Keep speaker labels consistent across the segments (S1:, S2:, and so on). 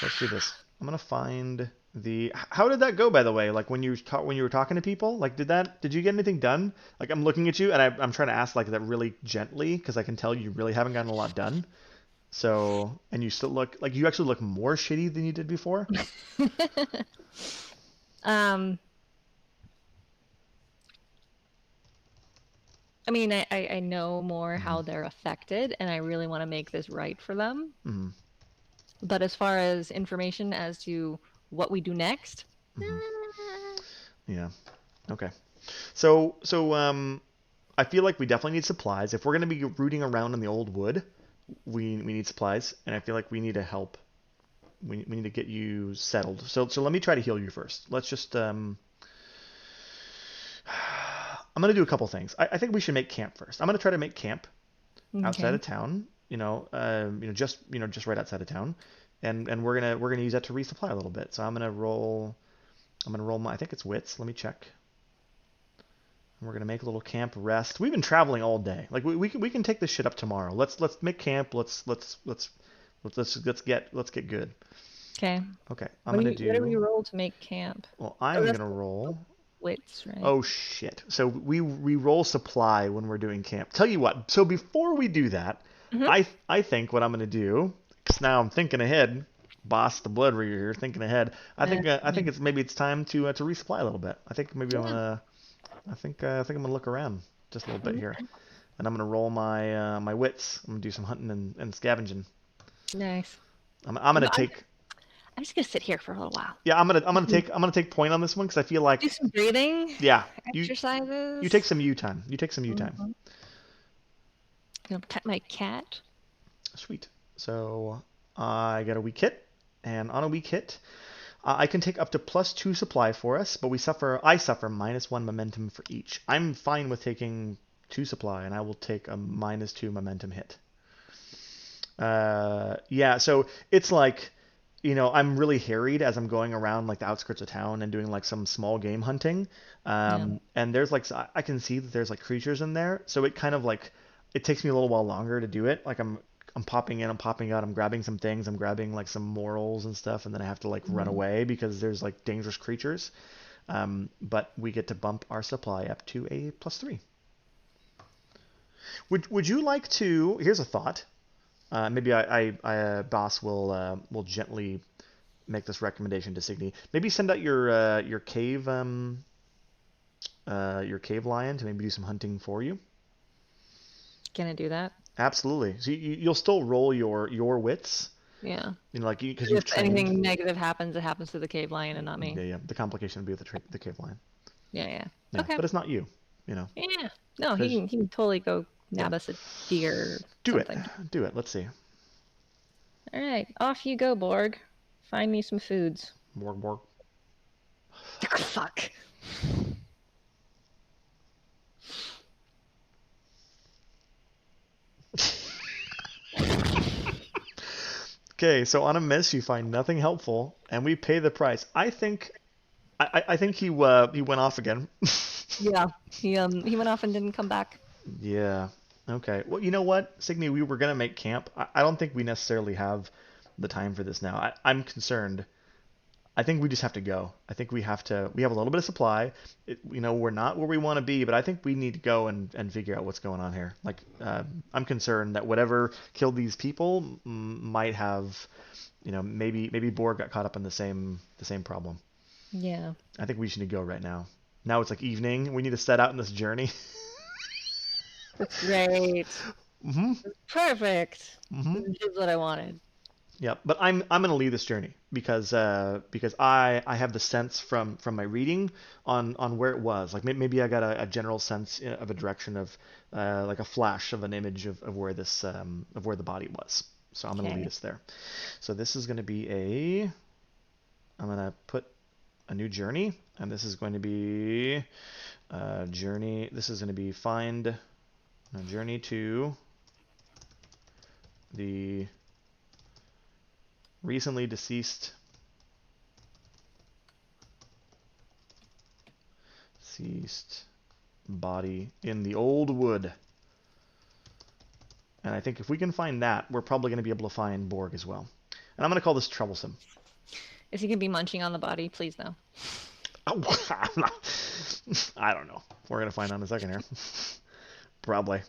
S1: let's do this. I'm gonna find the. How did that go, by the way? Like when you were talking to people, like did you get anything done? Like I'm looking at you and I'm trying to ask like that really gently because I can tell you really haven't gotten a lot done. So and you still look like you actually look more shitty than you did before.
S2: Um, I mean, I know more
S1: Mm-hmm.
S2: how they're affected, and I really want to make this right for them.
S1: Mm-hmm.
S2: But as far as information as to what we do next,
S1: Mm-hmm. Yeah. Okay. So I feel like we definitely need supplies. If we're gonna be rooting around in the old wood, we need supplies, and I feel like we need to help. We need to get you settled. So let me try to heal you first. Let's just I'm gonna do a couple things. I think we should make camp first. I'm gonna try to make camp outside
S2: okay.
S1: of town. Just right outside of town, and we're gonna use that to resupply a little bit. So I'm gonna roll my I think it's wits. Let me check. We're gonna make a little camp rest. We've been traveling all day. Like we can take this shit up tomorrow. Let's make camp. Let's get good.
S2: Okay.
S1: Okay, I'm gonna
S2: What do we
S1: do.
S2: roll to make camp?
S1: Well,
S2: Oh,
S1: I'm
S2: that's
S1: gonna roll.
S2: wits, right?
S1: Oh shit. So we roll supply when we're doing camp. Tell you what. So before we do that,
S2: Hmm.
S1: I think what I'm gonna do. Because now I'm thinking ahead. Boss, the Bloodreader here, thinking ahead. I think it's time to resupply a little bit. I think maybe I'm
S2: Yeah.
S1: gonna I think I'm gonna look around just a little bit here,
S2: Okay.
S1: and I'm gonna roll my wits. I'm gonna do some hunting and scavenging.
S2: Nice.
S1: I'm
S2: You
S1: gonna
S2: know,
S1: take
S2: I'm just gonna sit here for a little while.
S1: yeah I'm
S2: Do
S1: gonna
S2: some,
S1: take I'm gonna take point on this one because I feel like
S2: do some breathing
S1: yeah you take
S2: exercises.
S1: some U time. You take some U time.
S2: Mm-hmm. Gonna pet my cat.
S1: Sweet. So I got a weak hit, and on a weak hit, I can take up to +2 supply for us, but I suffer -1 momentum for each. I'm fine with taking 2 supply, and I will take a -2 momentum hit. Yeah, so it's like, I'm really harried as I'm going around like the outskirts of town and doing like some small game hunting.
S2: Yeah.
S1: And there's like, I can see that there's like creatures in there. So it kind of like, it takes me a little while longer to do it. Like I'm popping in, I'm popping out, I'm grabbing some things, I'm grabbing like some morals and stuff, and then I have to like run
S2: Mhm.
S1: away because there's like dangerous creatures. But we get to bump our supply up to a +3. Would you like to? Here's a thought. Maybe boss will gently make this recommendation to Signe. Maybe send out your cave lion to maybe do some hunting for you.
S2: Can I do that?
S1: Absolutely. So you'll still roll your wits,
S2: Yeah.
S1: like because
S2: If
S1: you've trained.
S2: anything negative happens, it happens to the cave lion and not me.
S1: Yeah, yeah. The complication would be with the cave lion.
S2: Yeah, yeah.
S1: Yeah,
S2: Okay.
S1: but it's not you. You know,
S2: Yeah. No,
S1: because
S2: he can totally go
S1: yeah,
S2: nab us a deer or
S1: do it,
S2: something.
S1: do it. Let's see.
S2: All right, off you go, Borg. Find me some foods.
S1: Borg Borg.
S2: Fuck.
S1: Okay, so on a miss, you find nothing helpful, and we pay the price. I think he went off again.
S2: Yeah. He went off and didn't come back.
S1: Yeah. Okay. Well, you know what, Signe, we were gonna make camp. I don't think we necessarily have the time for this now. I'm concerned. I think we just have to go. I think we have to. We have a little bit of supply. We're not where we want to be, but I think we need to go and figure out what's going on here. Like, I'm concerned that whatever killed these people might have, maybe Borg got caught up in the same problem.
S2: Yeah.
S1: I think we should go right now. Now it's like evening. We need to set out on this journey.
S2: That's great.
S1: hmm
S2: Perfect.
S1: hmm
S2: This is what I wanted.
S1: Yep, but I'm gonna lead this journey because I have the sense from my reading on where it was. Like maybe I got a general sense of a direction of like a flash of an image of where this of where the body was. So I'm gonna lead
S2: Okay.
S1: us there. So this is gonna be a I'm gonna put a new journey, and this is going to be a journey. This is gonna be find a journey to the recently deceased body in the old wood. And I think if we can find that, we're probably going to be able to find Borg as well. And I'm gonna call this troublesome.
S2: Is he gonna be munching on the body? Please no.
S1: Oh, I don't know. We're gonna find out in a second here. Probably.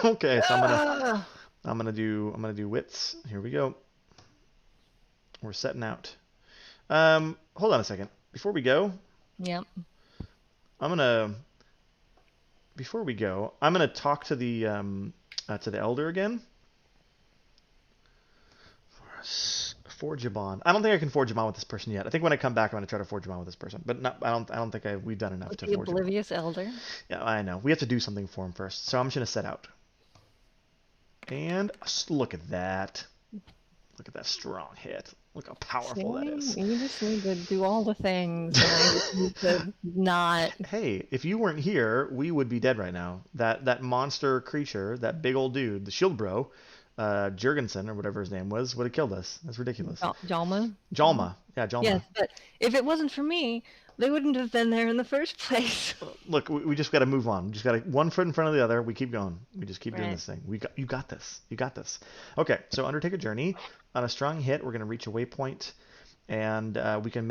S1: Okay, so
S2: Ah!
S1: I'm gonna do wits. Here we go. We're setting out. Hold on a second. Before we go,
S2: Yep.
S1: I'm gonna I'm gonna talk to the elder again. Forge a bond. I don't think I can forge a bond with this person yet. I think when I come back, I'm gonna try to forge a bond with this person. But not, I don't think we've done enough
S2: With
S1: to
S2: the
S1: forge a bond.
S2: oblivious elder.
S1: Yeah, I know. We have to do something for him first. So I'm just gonna set out. And look at that. Look at that strong hit. Look how powerful that is.
S2: You just need to do all the things, and I just need to not.
S1: Hey, if you weren't here, we would be dead right now. That monster creature, that big old dude, the shield bro, Jurgensen or whatever his name was, would have killed us. That's ridiculous.
S2: Jalma.
S1: Jalma. Yeah, Jalma.
S2: Yes, but if it wasn't for me, they wouldn't have been there in the first place.
S1: Look, we just got to move on. We just got to one foot in front of the other. We keep going. We just keep doing
S2: Right.
S1: this thing. You got this. You got this. Okay, so undertake a journey. On a strong hit, we're gonna reach a waypoint, and we can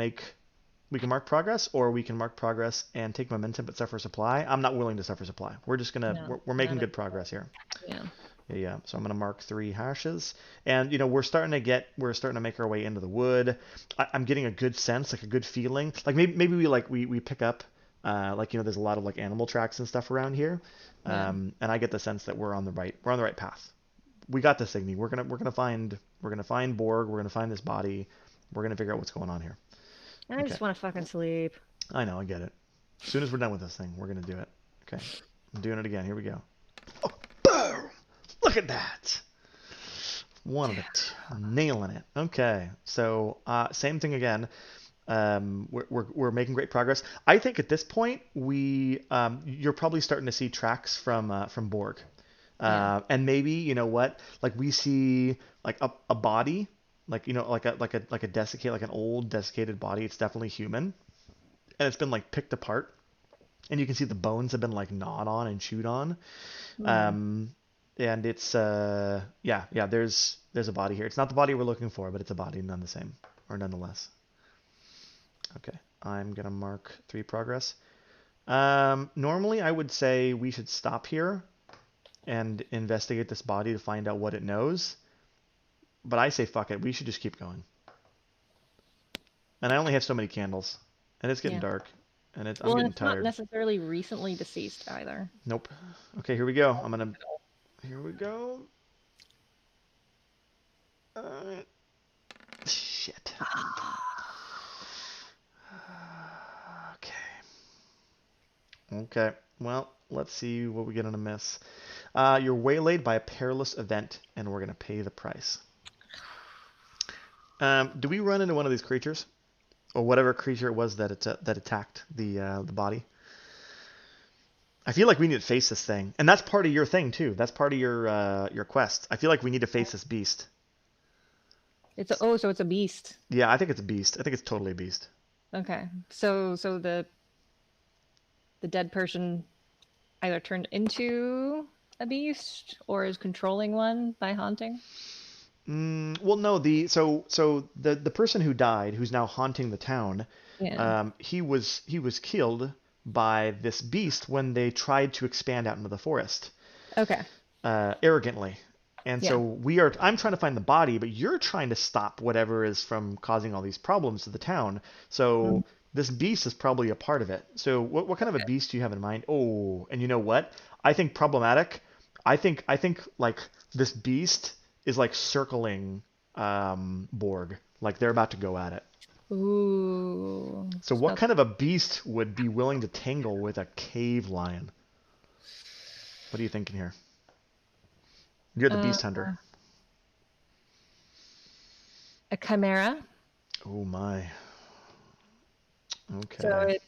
S1: mark progress, or we can mark progress and take momentum but suffer supply. I'm not willing to suffer supply. We're just gonna
S2: No,
S1: we're making
S2: not
S1: good
S2: at
S1: progress here.
S2: Yeah.
S1: Yeah. So I'm gonna mark 3 hashes, and we're starting to make our way into the wood. I'm getting a good sense, like a good feeling. Like maybe we pick up, there's a lot of like animal tracks and stuff around here,
S2: Yeah.
S1: and I get the sense that we're on the right path. We got this, Signe. We're gonna find Borg. We're gonna find this body. We're gonna figure out what's going on here.
S2: I
S1: Okay.
S2: just want to fucking sleep.
S1: I know. I get it. As soon as we're done with this thing, we're gonna do it. Okay. I'm doing it again. Here we go. Oh, boom! Look at that. One of it. Nailing it. Okay. So same thing again. We're making great progress. I think at this point you're probably starting to see tracks from Borg.
S2: Yeah.
S1: And maybe what, like we see like a body, like like a desiccated, like an old desiccated body. It's definitely human, and it's been like picked apart, and you can see the bones have been like gnawed on and chewed on.
S2: Hmm.
S1: Um, and it's yeah. There's a body here. It's not the body we're looking for, but it's a body none the same or nonetheless. Okay, I'm gonna mark 3 progress. Normally I would say we should stop here and investigate this body to find out what it knows. But I say fuck it. We should just keep going. And I only have so many candles, and it's getting
S2: Yeah.
S1: dark, and I'm
S2: Well, and
S1: getting
S2: it's not
S1: tired.
S2: necessarily recently deceased either.
S1: Nope. Okay, here we go. Here we go. Uh, Shit. Okay. Okay. Well, let's see what we get on a miss. You're waylaid by a perilous event, and we're gonna pay the price. Do we run into one of these creatures, or whatever creature it was that attacked the body? I feel like we need to face this thing, and that's part of your thing too. That's part of your quest. I feel like we need to face this beast.
S2: So it's a beast.
S1: Yeah, I think it's a beast. I think it's totally a beast.
S2: Okay. So the dead person either turned into a beast or is controlling one by haunting.
S1: Well, no, the person who died, who's now haunting the town,
S2: Yeah.
S1: he was killed by this beast when they tried to expand out into the forest,
S2: Okay.
S1: arrogantly. And
S2: Yeah.
S1: so I'm trying to find the body, but you're trying to stop whatever is from causing all these problems to the town. So
S2: Mhm.
S1: this beast is probably a part of it. So what kind of a beast do you have in mind? Oh, and you know what? I think problematic. I think like this beast is like circling Borg, like they're about to go at it.
S2: Ooh.
S1: So what
S2: So
S1: kind of a beast would be willing to tangle with a cave lion? What are you thinking here? You're the
S2: uh,
S1: beast hunter.
S2: a chimera.
S1: Oh my.
S2: So
S1: Okay.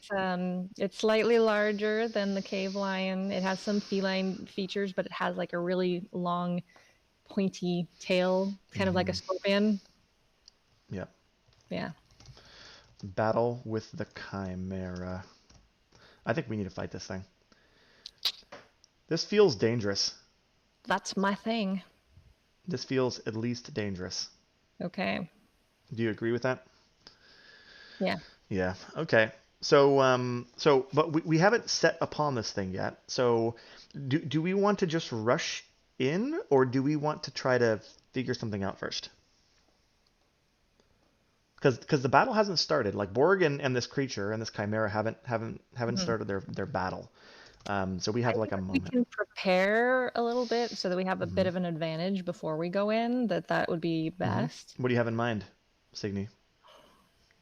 S2: it's slightly larger than the cave lion. It has some feline features, but it has like a really long, pointy tail, kind of like a
S1: Hmm.
S2: scorpion.
S1: Yeah.
S2: Yeah.
S1: Battle with the Chimera. I think we need to fight this thing. This feels dangerous.
S2: That's my thing.
S1: This feels at least dangerous.
S2: Okay.
S1: Do you agree with that?
S2: Yeah.
S1: Yeah. Okay. So, but we haven't set upon this thing yet. So, do we want to just rush in, or do we want to try to figure something out first? Because the battle hasn't started. Like Borg and this creature and this chimera haven't
S2: Mhm.
S1: started their battle. So we
S2: I
S1: have like
S2: think
S1: a
S2: if we
S1: moment.
S2: can prepare a little bit so that we have a
S1: Hmm.
S2: bit of an advantage before we go in, that would be
S1: Hmm.
S2: best.
S1: What do you have in mind, Signe?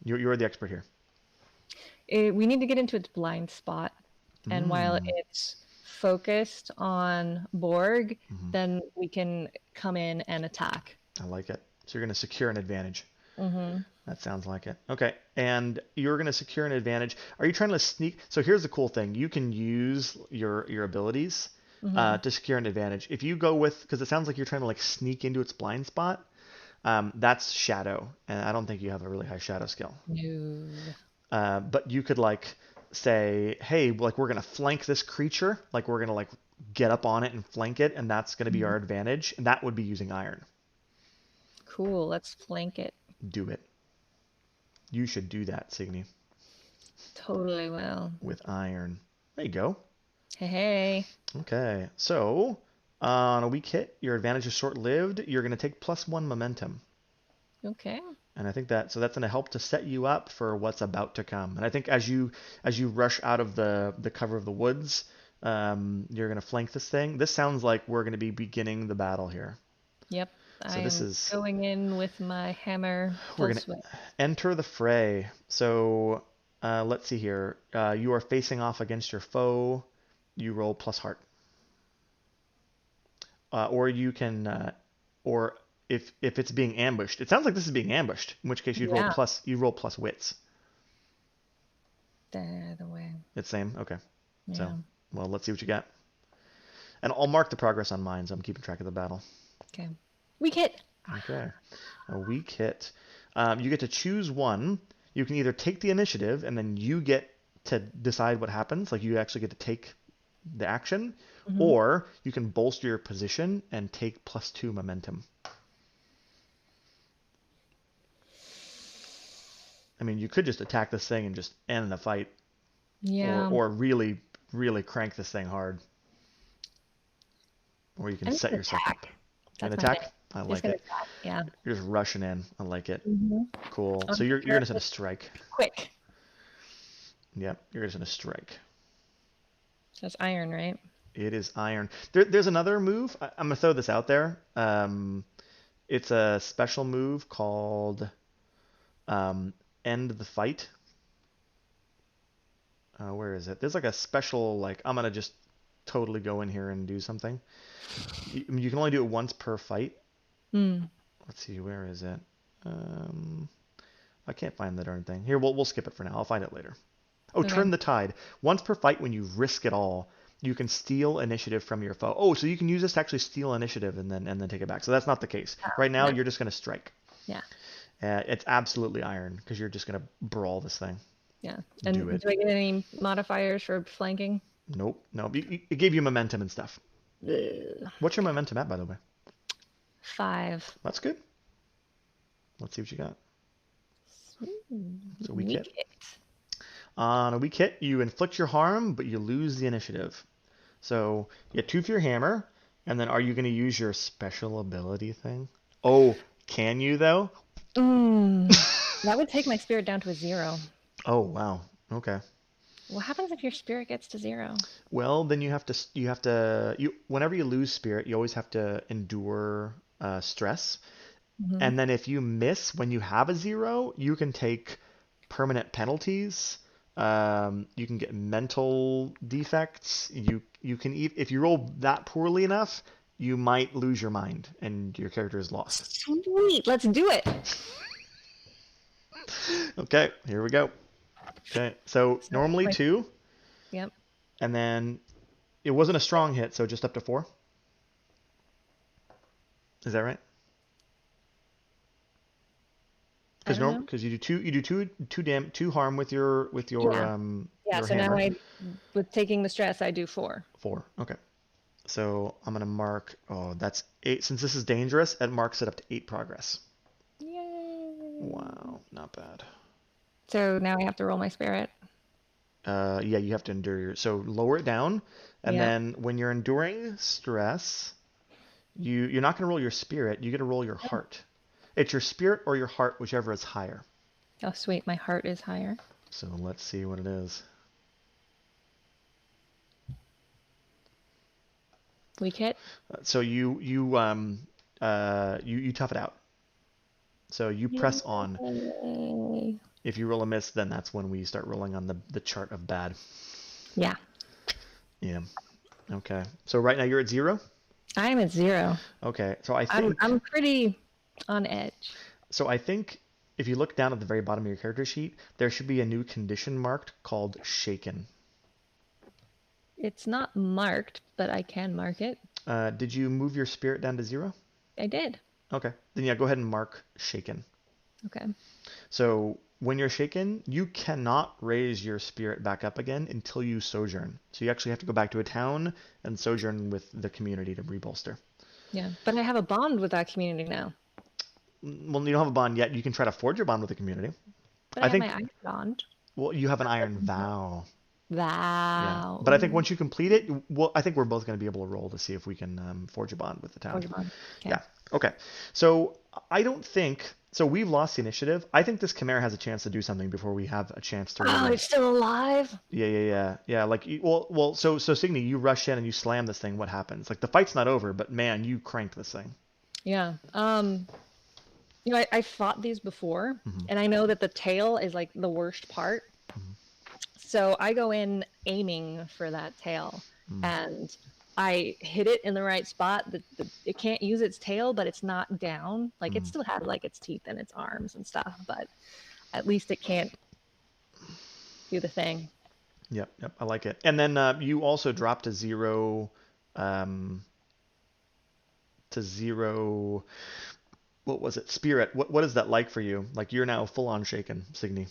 S1: You're the expert here.
S2: We need to get into its blind spot, and while
S1: Mm.
S2: it's focused on Borg,
S1: Hmm.
S2: then we can come in and attack.
S1: I like it. So you're going to secure an advantage.
S2: Hmm.
S1: That sounds like it. Okay, and you're going to secure an advantage. Are you trying to sneak? So here's the cool thing: you can use your abilities
S2: Hmm.
S1: to secure an advantage. If you go with, because it sounds like you're trying to like sneak into its blind spot, that's shadow, and I don't think you have a really high shadow skill.
S2: No.
S1: But you could like say, hey, like we're gonna flank this creature, like we're gonna like get up on it and flank it, and that's gonna be
S2: Mhm.
S1: our advantage, and that would be using iron.
S2: Cool. Let's flank it.
S1: Do it. You should do that, Signe,
S2: Totally will.
S1: with iron. There you go.
S2: Hey, hey.
S1: Okay, so on a weak hit, your advantage is short-lived. You're gonna take +1 momentum.
S2: Okay.
S1: And I think that's going to help to set you up for what's about to come. And I think as you rush out of the cover of the woods, you're going to flank this thing. This sounds like we're going to be beginning the battle here.
S2: Yep. I
S1: So this
S2: am
S1: is
S2: going in with my hammer
S1: we're
S2: full
S1: going to
S2: swing.
S1: enter the fray. So let's see here. You are facing off against your foe. You roll plus heart, or you can, or if it's being ambushed. It sounds like this is being ambushed. In which case
S2: Yeah.
S1: you roll plus wits.
S2: The way.
S1: It's same. Okay. So,
S2: Yeah.
S1: well, let's see what you got. And I'll mark the progress on mine, so I'm keeping track of the battle.
S2: Okay. Weak hit.
S1: Okay. A weak hit. You get to choose one. You can either take the initiative, and then you get to decide what happens. Like you actually get to take the action,
S2: Hmm.
S1: or you can bolster your position and take +2 momentum. I mean, you could just attack this thing and just end the fight, or
S2: Yeah.
S1: or really really crank this thing hard, or you can
S2: I'm just
S1: set
S2: gonna
S1: yourself up.
S2: attack.
S1: An
S2: That's my thing.
S1: attack? I
S2: Just
S1: like
S2: gonna
S1: it.
S2: attack. Yeah.
S1: You're just rushing in. I like it.
S2: Hmm.
S1: Cool. So
S2: I'm
S1: you're
S2: sure
S1: gonna send a
S2: it's
S1: strike.
S2: quick.
S1: Yep, you're just gonna strike.
S2: That's iron, right?
S1: It is iron. There's another move. I'm gonna throw this out there. It's a special move called um, End the Fight. Where is it? There's like a special like I'm gonna just totally go in here and do something. You can only do it once per fight.
S2: Hmm.
S1: Let's see, where is it? Um, I can't find the darn thing. Here, we'll skip it for now. I'll find it later. Oh,
S2: Okay.
S1: turn the tide. Once per fight, when you risk it all, you can steal initiative from your foe. Oh, so you can use this to actually steal initiative and then take it back. So that's not the case.
S2: Oh,
S1: Right now,
S2: no.
S1: you're just gonna strike.
S2: Yeah.
S1: It's absolutely iron because you're just gonna brawl this thing.
S2: Yeah.
S1: Do
S2: And
S1: it.
S2: do I get any modifiers for flanking?
S1: Nope, nope. It gave you momentum and stuff.
S2: Ugh.
S1: What's your momentum at, by the way?
S2: 5.
S1: That's good. Let's see what you got. It's a weak
S2: Weak
S1: hit.
S2: hit.
S1: On a weak hit, you inflict your harm, but you lose the initiative. So you get 2 for your hammer, and then are you going to use your special ability thing? Oh, can you though?
S2: Mm. That would take my spirit down to a 0.
S1: Oh, wow. Okay.
S2: What happens if your spirit gets to 0?
S1: Well, then you whenever you lose spirit, you always have to endure stress.
S2: Hmm.
S1: And then if you miss when you have a 0, you can take permanent penalties. You can get mental defects. You can if you roll that poorly enough, you might lose your mind and your character is lost.
S2: Sweet. Let's do it.
S1: Okay, here we go. Okay, so
S2: So
S1: normally
S2: my
S1: 2,
S2: Yep.
S1: and then it wasn't a strong hit, so just up to 4. Is that right?
S2: I
S1: Because
S2: don't know.
S1: you do two harm with
S2: Yeah. Yeah.
S1: your
S2: So now
S1: hammer.
S2: with taking the stress, I do 4.
S1: 4. Okay. So I'm gonna mark. Oh, that's 8. Since this is dangerous, it marks it up to 8 progress.
S2: Yay.
S1: Wow, not bad.
S2: So now I have to roll my spirit.
S1: Yeah, you have to endure so lower it down, and
S2: Yeah.
S1: then when you're enduring stress, you're not gonna roll your spirit, you get to roll your heart. It's your spirit or your heart, whichever is higher.
S2: Oh, sweet. My heart is higher.
S1: So let's see what it is.
S2: Weak hit.
S1: So you tough it out. So you press on.
S2: Yay.
S1: If you roll a miss, then that's when we start rolling on the chart of bad.
S2: Yeah.
S1: Yeah. Okay. So right now you're at 0?
S2: I'm at 0.
S1: Okay. So I
S2: I'm
S1: think
S2: I'm pretty on edge.
S1: so I think if you look down at the very bottom of your character sheet, there should be a new condition marked called shaken.
S2: It's not marked, but I can mark it.
S1: Did you move your spirit down to 0?
S2: I did.
S1: Okay. Then yeah, go ahead and mark shaken.
S2: Okay.
S1: So when you're shaken, you cannot raise your spirit back up again until you sojourn. So you actually have to go back to a town and sojourn with the community to rebolster.
S2: Yeah. But I have a bond with that community now.
S1: Well, you don't have a bond yet. You can try to forge a bond with the community.
S2: But I
S1: I
S2: have my
S1: think,
S2: iron bond.
S1: well, you have an iron vow. Yeah.
S2: Wow.
S1: But I think
S2: Ooh.
S1: once you complete it, well, I think we're both going to be able to roll to see if we can forge a bond with the town.
S2: Forge a bond. Okay.
S1: Yeah. Okay. So I don't think. So we've lost the initiative. I think this Chimera has a chance to do something before we have a chance to
S2: Oh,
S1: really.
S2: it's still alive?
S1: Yeah. Like, so Signe, you rush in and you slam this thing. What happens? Like the fight's not over, but man, you cranked this thing.
S2: Yeah. I fought these before,
S1: Hmm.
S2: and I know that the tail is like the worst part. So I go in aiming for that tail,
S1: Mm.
S2: and I hit it in the right spot. It can't use its tail, but it's not down. Like it
S1: Mm.
S2: still had like its teeth and its arms and stuff, but at least it can't do the thing.
S1: Yep. I like it. And then you also dropped to 0, um, to 0. What was it? Spirit. What is that like for you? Like you're now full on shaken, Signe.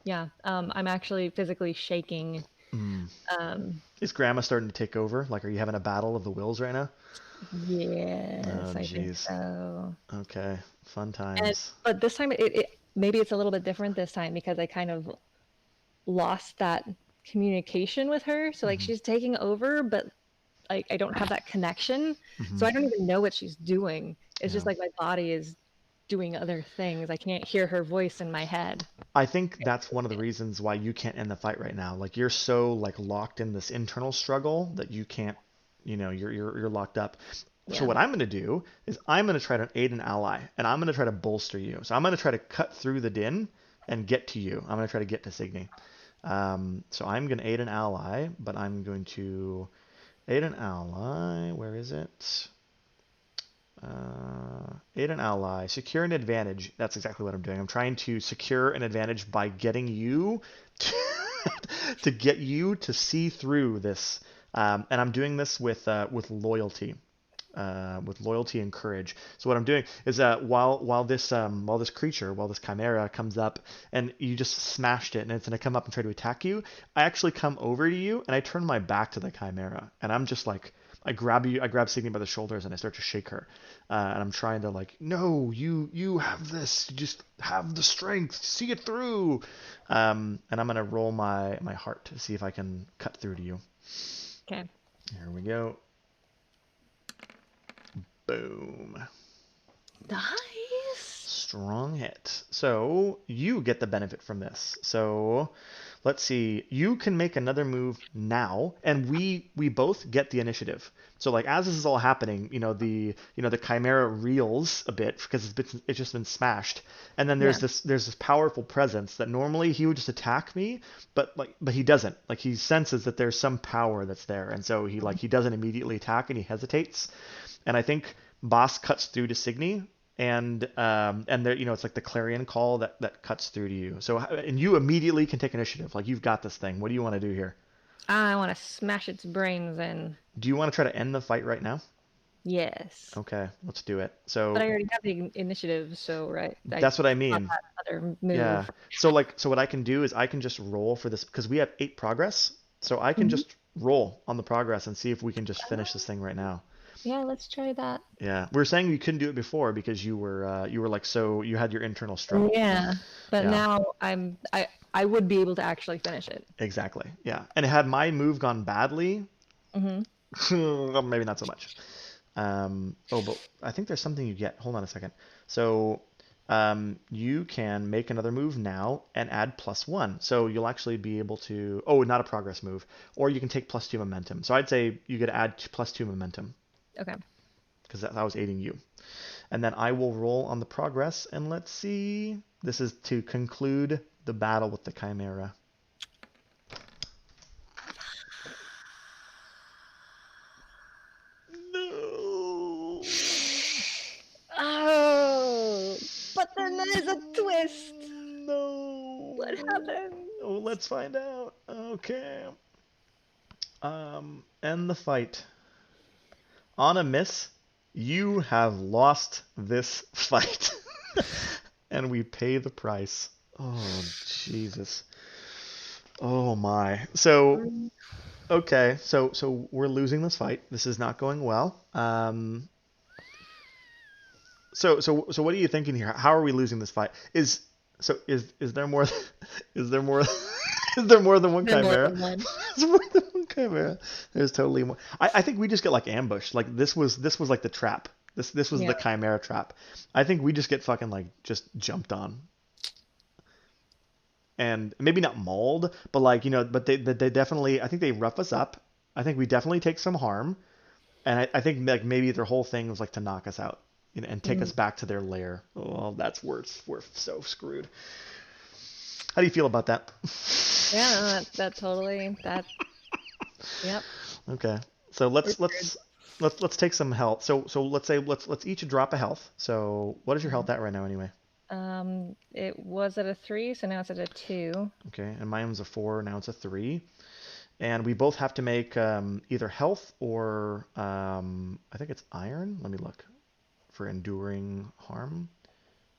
S2: Yeah. I'm actually physically shaking.
S1: Mm.
S2: Um,
S1: Is Grandma starting to take over? Like, are you having a battle of the wills right now?
S2: yes,
S1: Oh,
S2: I think
S1: jeez.
S2: so.
S1: Okay. Fun
S2: And
S1: times.
S2: but this time it maybe it's a little bit different this time because I kind of lost that communication with her. So like
S1: Hmm.
S2: she's taking over, but like I don't have that connection.
S1: Hmm.
S2: So I don't even know what she's doing. It's just
S1: Yeah.
S2: like my body is doing other things. I can't hear her voice in my head.
S1: I think that's one of the reasons why you can't end the fight right now. Like you're so like locked in this internal struggle that you can't, you're locked up. So
S2: Yeah.
S1: what I'm going to do is I'm going to try to aid an ally and I'm going to try to bolster you. So I'm going to try to cut through the din and get to you. I'm going to try to get to Signe. So I'm going to aid an ally, but I'm going to aid an ally. Where is it? Aid an ally. Secure an advantage. That's exactly what I'm doing. I'm trying to secure an advantage by getting you to, to get you to see through this. And I'm doing this with loyalty. With loyalty and courage. So what I'm doing is that while this creature, while this chimera comes up and you just smashed it and it's gonna come up and try to attack you, I actually come over to you and I turn my back to the chimera and I'm just like I grab Signe by the shoulders and I start to shake her, and I'm trying to like, no, you have this, you just have the strength, see it through, and I'm gonna roll my heart to see if I can cut through to you.
S2: Okay.
S1: Here we go. Boom.
S2: Nice.
S1: Strong hit. So you get the benefit from this. So let's see. You can make another move now, and we both get the initiative. So like as this is all happening, the chimera reels a bit because it's just been smashed, and then
S2: Yeah.
S1: there's this powerful presence that normally he would just attack me, but he doesn't. Like he senses that there's some power that's there, and so he doesn't immediately attack and he hesitates, and I think Boss cuts through to Signe, and there it's like the clarion call that cuts through to you. So and you immediately can take initiative. Like you've got this thing. What do you want to do here?
S2: I want to smash its brains in.
S1: Do you want to try to end the fight right now?
S2: Yes.
S1: Okay, let's do it.
S2: But I
S1: So
S2: already have the initiative, so right. I
S1: that's what I
S2: thought
S1: mean.
S2: that other
S1: Yeah.
S2: move.
S1: So what I can do is I can just roll for this because we have 8 progress. So I can
S2: Mhm.
S1: just roll on the progress and see if we can just finish this thing right now.
S2: Yeah, let's try that.
S1: Yeah, we were saying you couldn't do it before because you were like so you had your internal struggle.
S2: Yeah, but
S1: Yeah,
S2: now I would be able to actually finish it.
S1: exactly. Yeah, and had my move gone badly,
S2: Hmm.
S1: well, maybe not so much. Oh, but I think there's something you get. Hold on a second. So, you can make another move now and add +1. So you'll actually be able to. Oh, not a progress move. Or you can take +2 momentum. So I'd say you could add +2 momentum
S2: Okay.
S1: because that was aiding you. And then I will roll on the progress and let's see. This is to conclude the battle with the Chimera. No.
S2: Oh, but then there's a twist. What
S1: No.
S2: happened?
S1: Oh, let's find out. Okay. End the fight. On a miss, you have lost this fight. And we pay the price. Oh, Jesus. Oh my. So, okay. So we're losing this fight. This is not going well. So what are you thinking here? How are we losing this fight? Is there more is there more is there more than one
S2: Then more
S1: chimera?
S2: than one.
S1: There's more than one chimera. There's totally more. I think we just get like ambushed. Like this was like the trap. This was
S2: Yeah.
S1: the chimera trap. I think we just get fucking like just jumped on. And maybe not mauled, but like, but they definitely I think they rough us up. I think we definitely take some harm. And I think like maybe their whole thing was like to knock us out, and take
S2: Mm.
S1: us back to their lair. Oh, that's worse. We're so screwed. How do you feel about that?
S2: Yeah, no, that totally that. Yep.
S1: Okay, so
S2: We're
S1: let's
S2: screwed.
S1: let's let's take some health. So let's say let's each drop a health. So what is your
S2: Okay.
S1: health at right now anyway?
S2: It was at a 3, so now it's at a 2.
S1: Okay, and mine was a 4. Now it's a 3. And we both have to make either health or I think it's iron. Let me look for enduring harm.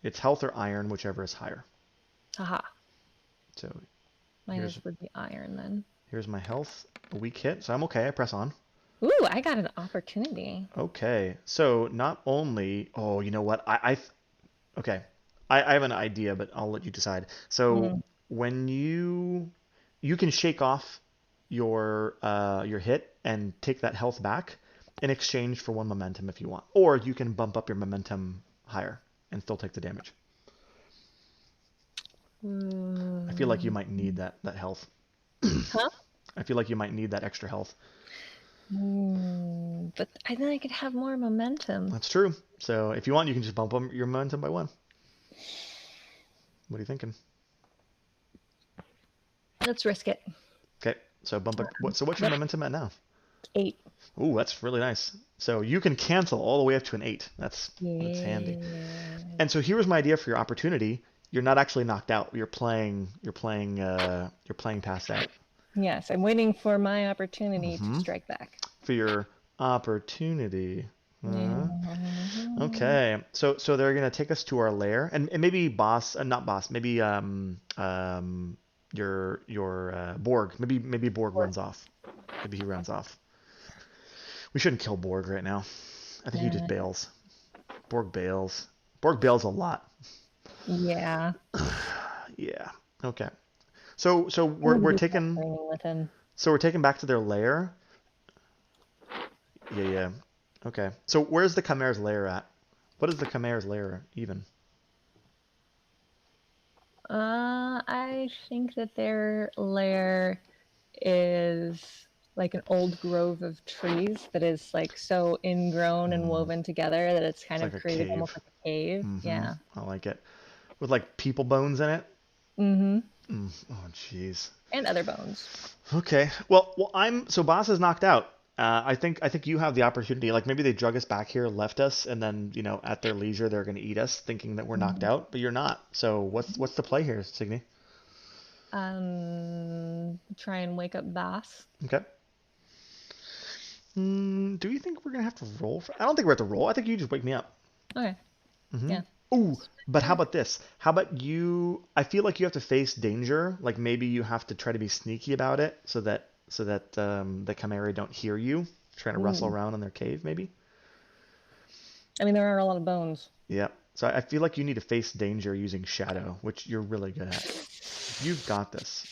S1: It's health or iron, whichever is higher.
S2: Haha.
S1: So
S2: Mine
S1: here's
S2: is would be iron then.
S1: Here's my health. A weak hit, so I'm okay. I press on.
S2: Ooh, I got an opportunity.
S1: Okay, so not only, oh, you know what? Okay, I have an idea, but I'll let you decide. So
S2: Mm.
S1: when you can shake off your hit and take that health back in exchange for one momentum if you want, or you can bump up your momentum higher and still take the damage. I feel like you
S2: Mm.
S1: might need that health.
S2: Huh?
S1: I feel like you might need that extra health.
S2: But I think I could have more momentum.
S1: That's true. So if you want, you can just bump up your momentum by 1. What are you thinking?
S2: Let's risk it.
S1: Okay, so bump up. What's your
S2: Yep,
S1: momentum at now?
S2: 8.
S1: Ooh, that's really nice. So you can cancel all the way up to an 8. That's handy.
S2: Yeah.
S1: And so here was my idea for your opportunity. You're not actually knocked out. You're playing passed out.
S2: Yes, I'm waiting for my opportunity to
S1: Hmm.
S2: strike back.
S1: For your opportunity.
S2: Yeah.
S1: Okay, so they're gonna take us to our lair, and maybe boss, not boss, maybe your Borg, maybe Borg runs off. Maybe he runs off. We shouldn't kill Borg right now. I think he just
S2: Yeah.
S1: bails. Borg bails. Borg bails a lot.
S2: Yeah.
S1: Yeah. Okay. So
S2: I'm
S1: we're
S2: gonna
S1: we're
S2: do some
S1: taking
S2: training with him.
S1: so we're taking back to their lair. Yeah, yeah. Okay. So where's the Chimera's lair at? What is the Chimera's lair even?
S2: I think that their lair is like an old grove of trees that is like so ingrown and
S1: Mm,
S2: woven together that it's
S1: it's
S2: kind
S1: like
S2: of
S1: a
S2: created
S1: cave.
S2: almost like a cave.
S1: Mm-hmm.
S2: Yeah.
S1: I like it. With like people bones in it.
S2: Mm-hmm.
S1: Oh, jeez.
S2: And other bones.
S1: Okay. Well, so boss is knocked out. I think you have the opportunity. Like maybe they drug us back here, left us, and then at their leisure they're gonna eat us, thinking that we're knocked
S2: Mhm.
S1: out. But you're not. So what's the play here, Signe?
S2: Try and wake up Bass.
S1: Okay. Do you think we're gonna have to roll I don't think we have to roll. I think you just wake me up.
S2: Okay.
S1: Mm-hmm.
S2: Yeah.
S1: Ooh,
S2: That's
S1: but how
S2: fair.
S1: about this? How about you? I feel like you have to face danger. Like maybe you have to try to be sneaky about it, so that the Chimera don't hear you trying to wrestle
S2: Ooh.
S1: around in their cave. Maybe.
S2: I mean, there are a lot of bones.
S1: Yeah. So I feel like you need to face danger using shadow, which you're really good at. You've got this.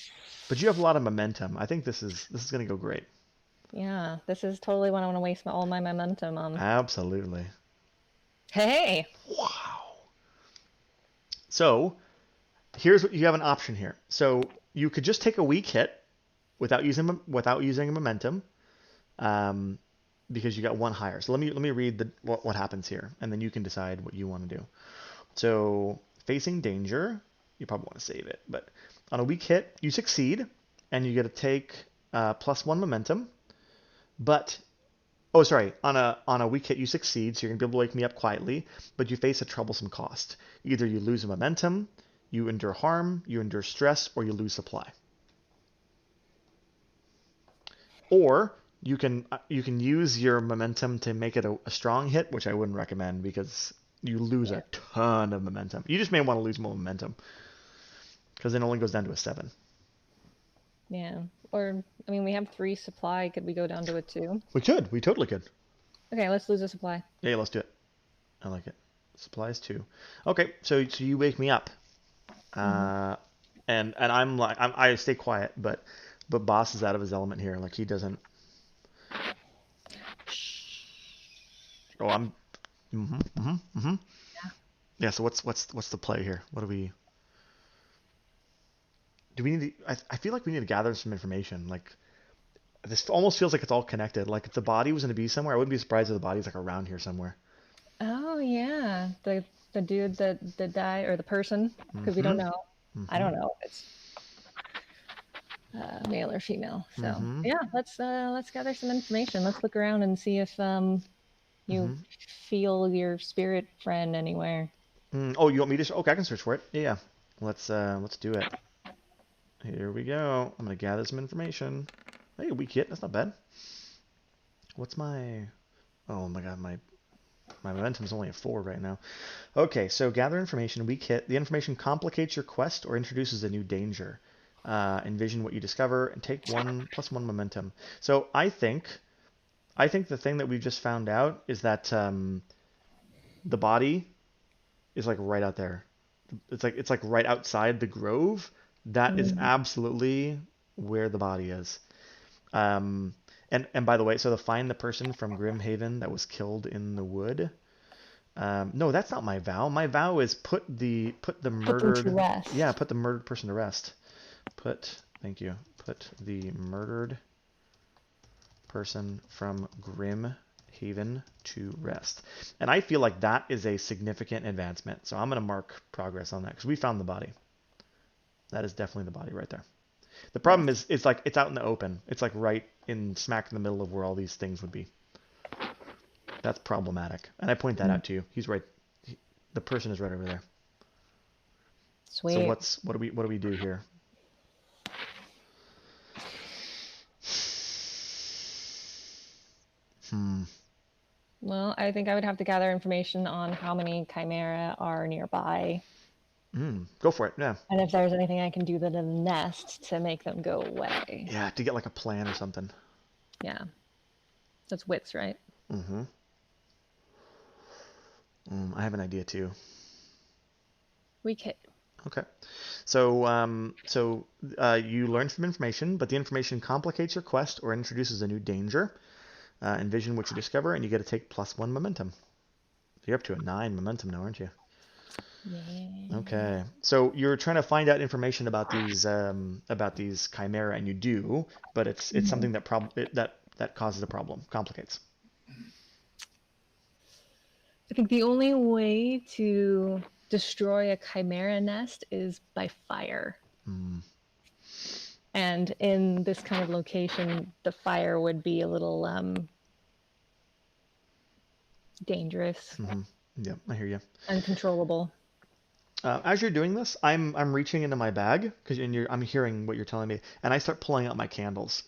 S1: But you have a lot of momentum. I think this is gonna go great.
S2: Yeah, this is totally what I want to waste all my momentum on.
S1: Absolutely.
S2: Hey!
S1: Wow. So here's what you have an option here. So you could just take a weak hit without using a momentum, um, because you got one higher. So let me read what happens here, and then you can decide what you want to do. So facing danger, you probably want to save it, but on a weak hit, you succeed, and you get to take +1 momentum. But oh, sorry, on a weak hit, you succeed, so you're gonna be able to wake me up quietly, but you face a troublesome cost. Either you lose a momentum, you endure harm, you endure stress, or you lose supply. Or you can use your momentum to make it a strong hit, which I wouldn't recommend because you lose
S2: Yeah.
S1: a ton of momentum. You just may want to lose more momentum because it only goes down to a 7.
S2: Yeah. Or, I mean, we have 3 supply. Could we go down to a 2?
S1: We could. We totally could.
S2: Okay, let's lose a supply.
S1: Yeah, let's do it. I like it. Supplies 2. Okay, so you wake me up.
S2: Hmm.
S1: Uh, and I'm like I stay quiet, but boss is out of his element here. Like he doesn't. Oh, I'm. Mm-hmm.
S2: Yeah.
S1: Yeah. So what's the play here? What do we need to? I feel like we need to gather some information. Like this almost feels like it's all connected. Like if the body was going to be somewhere, I wouldn't be surprised if the body's like around here somewhere.
S2: Oh, yeah. The dude that died, or the person, because we don't
S1: Mm-hmm.
S2: know. I
S1: Mm-hmm.
S2: don't know if it's male or female. So
S1: Mm-hmm.
S2: yeah, let's gather some information. Let's look around and see if you
S1: Mm-hmm.
S2: feel your spirit friend anywhere.
S1: Oh, you want me to? Okay, I can search for it. Yeah. Let's do it. Here we go. I'm gonna gather some information. Hey, weak hit. That's not bad. What's my? Oh my god, my momentum's only at 4 right now. Okay, so gather information. Weak hit. The information complicates your quest or introduces a new danger. Envision what you discover and take +1 momentum. So I think the thing that we've just found out is that the body is like right out there. It's like right outside the grove. That is
S2: Mm.
S1: absolutely where the body is. Um, and by the way, so to find the person from Grimhaven that was killed in the wood. No, that's not my vow. My vow is put the
S2: Put them to
S1: murdered, yeah,
S2: rest.
S1: put the murdered person to rest. Thank you. Put the murdered person from Grimhaven to rest. And I feel like that is a significant advancement. So I'm gonna mark progress on that because we found the body. That is definitely the body right there. The problem
S2: Nice.
S1: is it's like it's out in the open. It's like right in smack in the middle of where all these things would be. That's problematic. And I point that
S2: Mm.
S1: out to you. He's right. The person is right over there. So
S2: Sweet.
S1: what do we do here? Hmm.
S2: Well, I think I would have to gather information on how many chimera are nearby,
S1: Go for it. Yeah.
S2: and if there's anything I can do to the nest to make them go away.
S1: Yeah. To get like a plan or something.
S2: Yeah, that's wits, right?
S1: Mm-hmm. I have an idea too.
S2: We could.
S1: Okay. So you learn some information, but the information complicates your quest or introduces a new danger. Envision what you discover, and you get to take +1 momentum. You're up to a 9 momentum now, aren't you?
S2: Yeah.
S1: Okay. So you're trying to find out information about these chimera, and you do, but it's
S2: Mhm.
S1: something that causes a problem, complicates.
S2: I think the only way to destroy a chimera nest is by fire.
S1: Mm,
S2: And in this kind of location, the fire would be a little dangerous,
S1: hmm Yeah, I hear you.
S2: uncontrollable.
S1: As you're doing this, I'm reaching into my bag because I'm hearing what you're telling me, and I start pulling out my candles.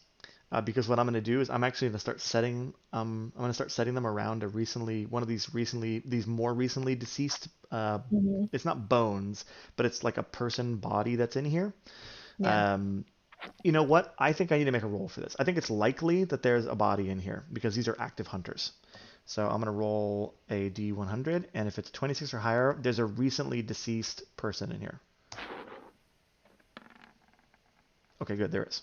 S1: Because what I'm going to do is I'm actually going to start setting I'm going to start setting them around a recently one of these more recently deceased
S2: Hmm.
S1: it's not bones, but it's like a person body that's in here.
S2: Yeah.
S1: Um, you know what? I think I need to make a roll for this. I think it's likely that there's a body in here because these are active hunters. So I'm going to roll a D100, and if it's 26 or higher, there's a recently deceased person in here. Okay, good, there is.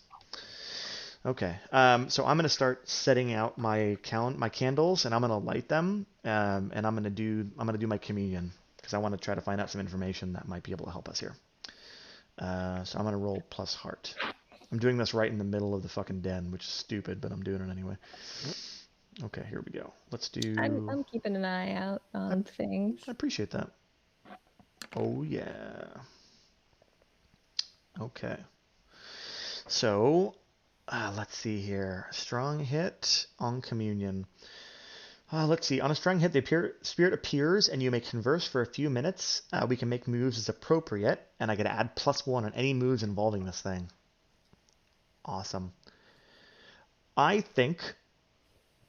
S1: Okay, so I'm going to start setting out my candles, and I'm going to light them, and I'm going to do my communion because I want to try to find out some information that might be able to help us here. So I'm going to roll plus heart. I'm doing this right in the middle of the fucking den, which is stupid, but I'm doing it anyway. Okay, here we go. Let's do.
S2: I'm keeping an eye out
S1: I,
S2: on things.
S1: I appreciate that. Oh yeah. Okay. So, let's see here. Strong hit on communion. Let's see. On a strong hit, the spirit appears, and you may converse for a few minutes. We can make moves as appropriate, and I get to add +1 on any moves involving this thing. Awesome. I think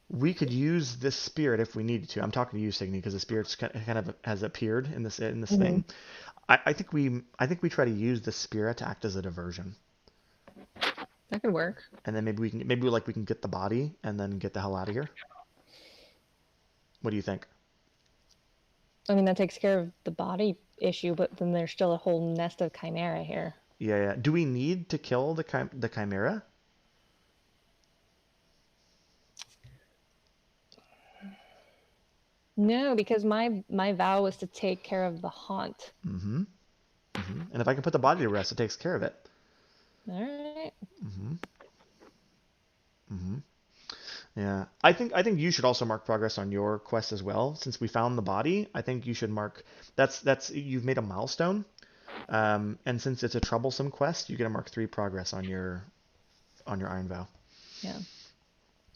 S1: we could use this spirit if we needed to. I'm talking to you, Signe, because the spirit kind of has appeared in this thing. I think we try to use the spirit to act as a diversion.
S2: That could work.
S1: And then maybe we can get the body and then get the hell out of here. What do you think?
S2: I mean, that takes care of the body issue, but then there's still a whole nest of chimera here.
S1: Yeah. Do we need to kill the chimera?
S2: No, because my vow was to take care of the haunt.
S1: Mm-hmm. And if I can put the body to rest, it takes care of it.
S2: All right.
S1: Yeah. I think you should also mark progress on your quest as well. Since we found the body, I think you should mark that's you've made a milestone. And since it's a troublesome quest, you get to mark 3 progress on your Iron Vow.
S2: Yeah.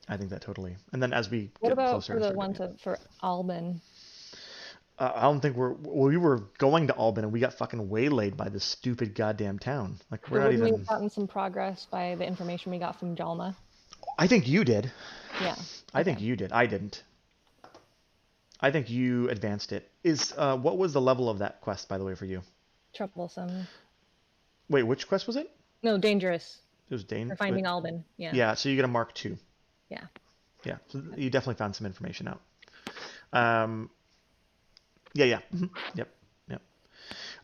S1: I think that totally. And then as we
S2: What
S1: get
S2: about
S1: closer,
S2: for the one for Alden?
S1: I don't think we were going to Alban and we got fucking waylaid by this stupid goddamn town. Like we're not
S2: Wouldn't we
S1: even.
S2: have gotten some progress by the information we got from Jalma?
S1: I think you did.
S2: Yeah.
S1: I think you did. I didn't. I think you advanced it. What was the level of that quest, by the way, for you?
S2: Troublesome.
S1: Wait, which quest was it?
S2: No, dangerous.
S1: It was Dane.
S2: For finding Alden. Yeah.
S1: Yeah, so you get a mark 2.
S2: Yeah.
S1: Yeah, so you definitely found some information out. Yeah. Yep.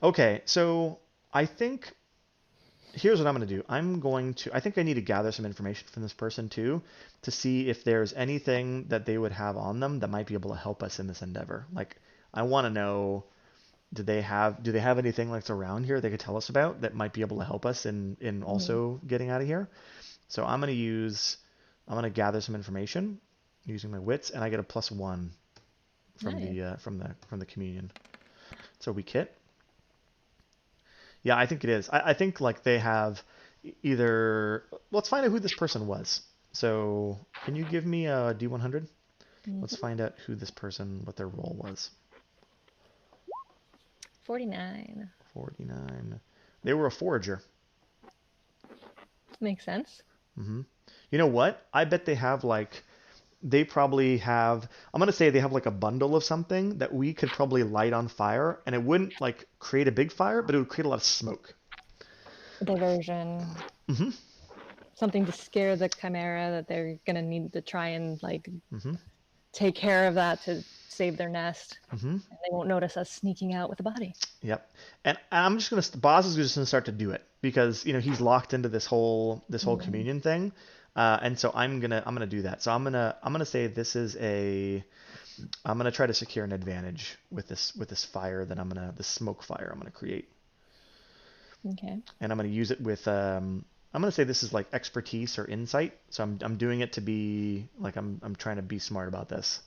S1: Okay, so I think here's what I'm going to do. I think I need to gather some information from this person too to see if there's anything that they would have on them that might be able to help us in this endeavor. Like, I want to know, do they have anything like around here they could tell us about that might be able to help us in also getting out of here? So I'm going to gather some information using my wits, and I get a +1 from the communion. So we kit. Yeah, I think it is. I think like they have either. Let's find out who this person was. So can you give me a D100? Let's find out who this person, what their role was.
S2: 49.
S1: 49. They were a forager.
S2: Makes sense.
S1: You know what? I bet they probably have, I'm going to say they have like a bundle of something that we could probably light on fire, and it wouldn't like create a big fire, but it would create a lot of smoke.
S2: Diversion. Something to scare the chimera that they're going to need to try and like take care of that to save their nest. And they won't notice us sneaking out with the body.
S1: Yep. And I'm just going to, Boz is just going to start to do it because, he's locked into this whole communion thing. And so I'm gonna do that. So I'm gonna say this is I'm gonna try to secure an advantage with this fire that this smoke fire I'm gonna create.
S2: Okay.
S1: And I'm gonna use it with I'm gonna say this is like expertise or insight. So I'm doing it to be like I'm trying to be smart about this.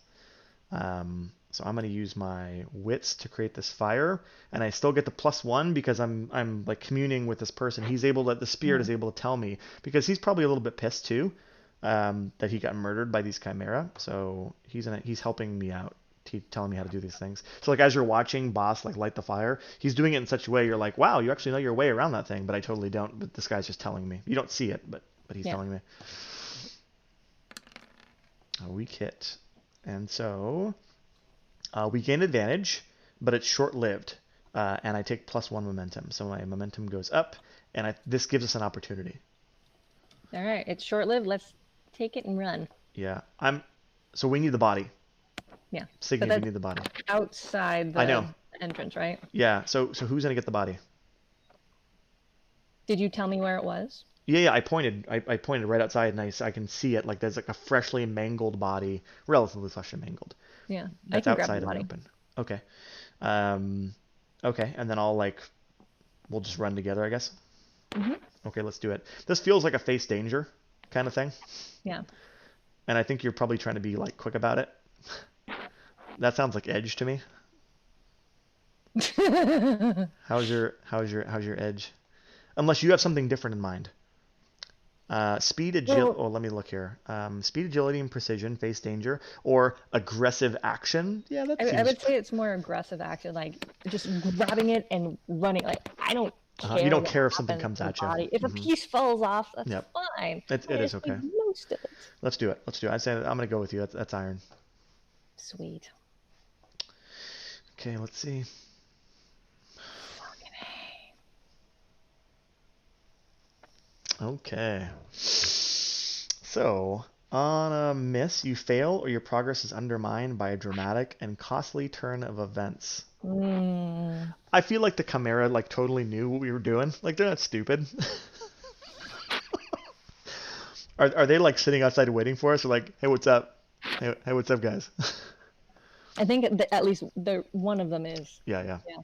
S1: So I'm gonna use my wits to create this fire, and I still get the +1 because I'm like communing with this person. The spirit is able to tell me because he's probably a little bit pissed too, that he got murdered by these chimera. So he's helping me out, telling me how to do these things. So like as you're watching Boss like light the fire, he's doing it in such a way you're like, wow, you actually know your way around that thing, but I totally don't. But this guy's just telling me. You don't see it, but he's telling me. A weak hit, and so. We gain advantage, but it's short-lived, and I take +1 momentum. So my momentum goes up, and this gives us an opportunity.
S2: All right, it's short-lived. Let's take it and run.
S1: Yeah, so we need the body.
S2: Yeah.
S1: Signe,
S2: But
S1: we
S2: that's
S1: need the body.
S2: outside
S1: I know.
S2: the entrance, right?
S1: Yeah. So who's gonna get the body?
S2: Did you tell me where it was?
S1: Yeah. I pointed right outside, and I can see it. Like there's like a freshly mangled body, relatively freshly mangled.
S2: Yeah, I
S1: That's
S2: can grab the
S1: outside in the
S2: body.
S1: open. Okay. Um. Okay. And then we'll just run together, I guess.
S2: Hmm.
S1: Okay. Let's do it. This feels like a face danger kind of thing,
S2: Yeah.
S1: and I think you're probably trying to be like quick about it. That sounds like edge to me. How's your edge? Unless you have something different in mind. Speed, agility.
S2: Well,
S1: Oh, let me look here. Speed, agility, and precision, face danger, or aggressive action. Yeah, that
S2: I
S1: seems.
S2: would say it's more aggressive action, like just grabbing it and running. Like I don't
S1: You
S2: care
S1: don't
S2: what
S1: care if something
S2: happens
S1: comes
S2: to the
S1: at you.
S2: body. If a piece falls off, that's
S1: Yep.
S2: fine.
S1: It
S2: I
S1: is
S2: just
S1: okay.
S2: need most of it.
S1: Let's do it. Let's do it. I'm gonna go with you. That's iron.
S2: Sweet.
S1: Okay, let's see.
S2: Fucking
S1: Okay. So, on a miss, you fail or your progress is undermined by a dramatic and costly turn of events.
S2: Mm.
S1: I feel like the Chimera like totally knew what we were doing. Like they're not stupid. Are they like sitting outside waiting for us? Or like, hey, what's up? Hey, what's up, guys?
S2: I think at least the one of them is.
S1: Yeah, yeah.
S2: Yeah.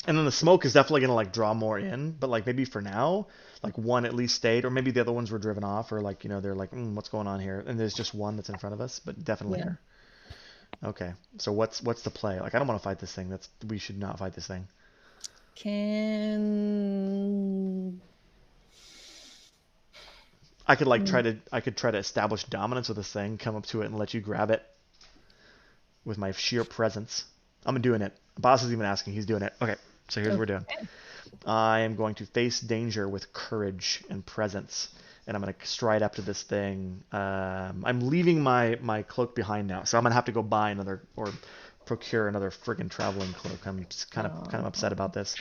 S1: And then the smoke is definitely gonna like draw more in, but like maybe for now, like one at least stayed, or maybe the other ones were driven off, or like they're like, what's going on here? And there's just one that's in front of us, but definitely
S2: Yeah.
S1: her. Okay, so what's the play? Like I don't want to fight this thing. We should not fight this thing.
S2: Can.
S1: I could try to establish dominance with this thing, come up to it and let you grab it with my sheer presence. I'm doing it. Boss is even asking. He's doing it. Okay, so here's what we're doing.
S2: Okay.
S1: I am going to face danger with courage and presence, and I'm going to stride up to this thing. I'm leaving my cloak behind now, so I'm going to have to go buy another or procure another friggin' traveling cloak. I'm just kind of upset about this,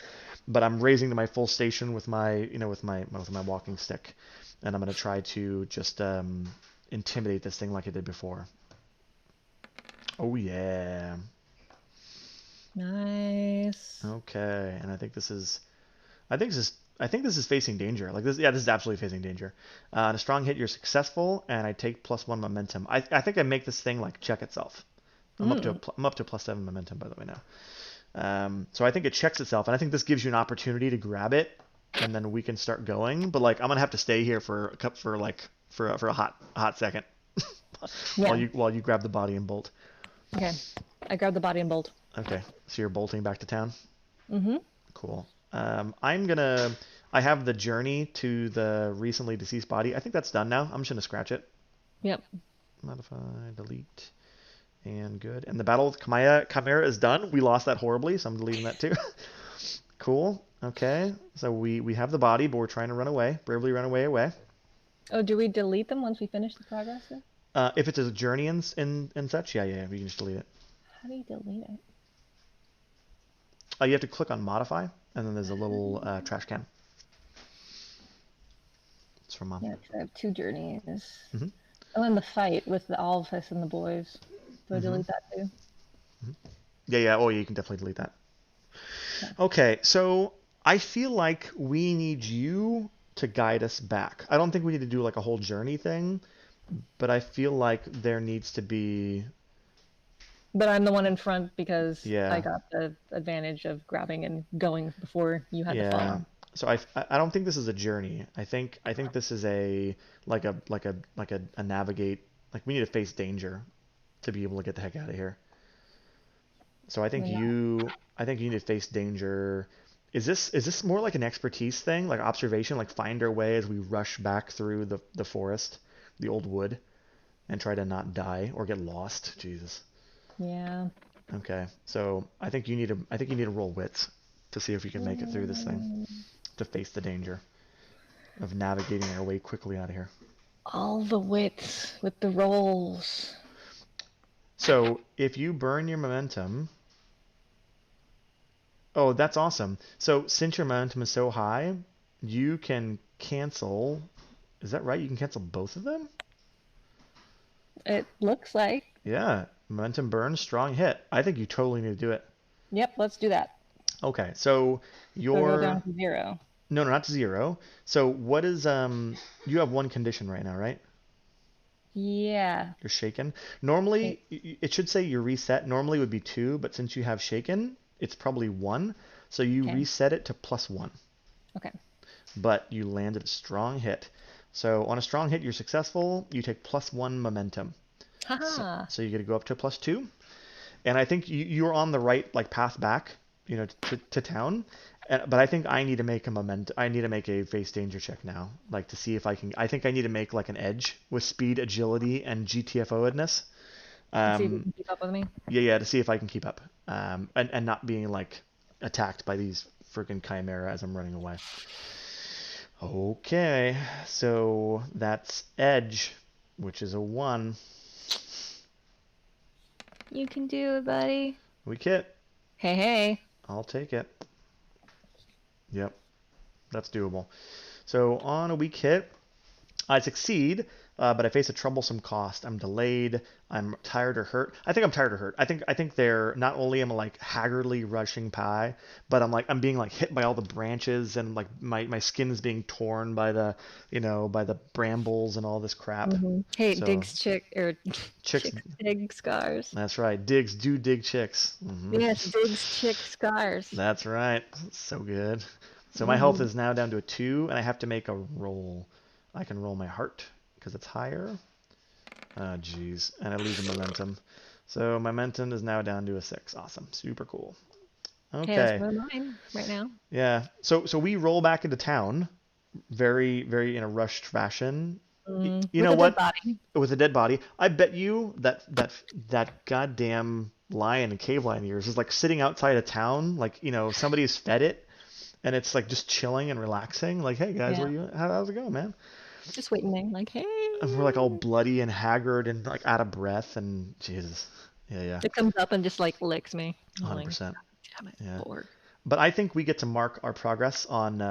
S1: but I'm raising to my full station with my with my walking stick, and I'm going to try to just intimidate this thing like I did before. Oh yeah.
S2: Nice.
S1: Okay, and I think this is facing danger. Like this, yeah, this is absolutely facing danger. On a strong hit, you're successful, and I take +1 momentum. I think I make this thing like check itself.
S2: Mm.
S1: I'm up to +7 momentum by the way now. So I think it checks itself, and I think this gives you an opportunity to grab it, and then we can start going. But like I'm gonna have to stay here for a hot second while
S2: Yeah.
S1: you grab the body and bolt.
S2: Okay. I grabbed the body and bolt.
S1: Okay, so you're bolting back to town.
S2: Mm-hmm.
S1: Cool. I have the journey to the recently deceased body. I think that's done now. I'm just gonna scratch it.
S2: Yep.
S1: Modify, delete, and good. And the battle with Chimera is done. We lost that horribly, so I'm deleting that too. Cool. Okay. So we have the body, but we're trying to run away. Bravely run away.
S2: Oh, do we delete them once we finish the progress then?
S1: If it's a journey and such, yeah, we can just delete it.
S2: How do you delete it?
S1: You have to click on modify, and then there's a little trash can. It's from Mom.
S2: Yeah, 'cause I have 2 journeys.
S1: Mm-hmm.
S2: Oh, and the fight with the Alphys and the boys. Do I
S1: Mm-hmm.
S2: delete that too?
S1: Yeah. Oh, yeah, you can definitely delete that.
S2: Yeah.
S1: Okay, so I feel like we need you to guide us back. I don't think we need to do like a whole journey thing, but I feel like there needs to be.
S2: But I'm the one in front because I
S1: Yeah,
S2: got the advantage of grabbing and going before you had to
S1: yeah.
S2: follow.
S1: So I don't think this is a journey. I think this is a like a navigate. Like we need to face danger to be able to get the heck out of here. So
S2: Yeah.
S1: I think you need to face danger. Is this more like an expertise thing, like observation, like find our way as we rush back through the forest, the old wood, and try to not die or get lost? Jesus.
S2: Yeah.
S1: Okay. So I think you need to roll wits to see if you can make it through this thing, to face the danger of navigating our way quickly out of here.
S2: All the wits with the rolls.
S1: So if you burn your momentum, oh, that's awesome. So since your momentum is so high, you can cancel. Is that right? You can cancel both of them?
S2: It looks like.
S1: Yeah. Momentum burn, strong hit. I think you totally need to do it.
S2: Yep, let's do that.
S1: Okay, so
S2: So go
S1: your
S2: down to 0.
S1: no, no, not to 0. So what is you have one condition right now, right?
S2: Yeah.
S1: You're shaken.
S2: Okay.
S1: Normally, it should say your reset. Normally would be 2, but since you have shaken, it's probably 1. So you
S2: Okay.
S1: reset it to +1.
S2: Okay.
S1: But you landed a strong hit. So on a strong hit, you're successful. You take +1 momentum. So,
S2: Haha.
S1: so you get to go up to +2. And I think you're on the right like path back, to town. But I think I need to make a I need to make a face danger check now, like to see if I can. I think I need to make like an edge with speed, agility, and GTFO-edness.
S2: Let's see if you
S1: Um,
S2: can keep up with me.
S1: yeah, to see if I can keep up, and not being like attacked by these freaking chimera as I'm running away. Okay, so that's edge, which is a 1.
S2: You can do it, buddy.
S1: Weak hit.
S2: Hey, hey.
S1: I'll take it. Yep, that's doable. So on a weak hit, I succeed, but I face a troublesome cost. I'm delayed. I'm tired or hurt. I think I'm tired or hurt. I think they're not only am I like haggardly rushing by, but I'm being like hit by all the branches and like my skin's being torn by the brambles and all this crap.
S2: Hey,
S1: So
S2: Diggs chick or
S1: chicks,
S2: chicks dig scars.
S1: that's right. Digs do dig chicks.
S2: Yes, Diggs chick scars.
S1: That's right. So good. So my health
S2: Mm-hmm.
S1: is now down to a 2, and I have to make a roll. I can roll my heart because it's higher. Oh, jeez. And I lose a momentum. So my momentum is now down to a 6. Awesome. Super cool.
S2: Okay, that's
S1: Okay.
S2: one of mine right now.
S1: Yeah. So we roll back into town very, very in a rushed fashion. You
S2: With
S1: know
S2: a dead
S1: what?
S2: body.
S1: With a dead body. I bet you that goddamn lion, cave lion of yours, is like sitting outside of town, like, somebody's fed it, and it's like just chilling and relaxing. Like, hey guys,
S2: Yeah,
S1: how's it going, man?
S2: just waiting there, like, hey.
S1: And we're like all bloody and haggard and like out of breath and Jesus. Yeah, yeah.
S2: It comes up and just like licks me. I'm like,
S1: 100%.
S2: damn it,
S1: Yeah.
S2: Lord.
S1: But I think we get to mark our progress on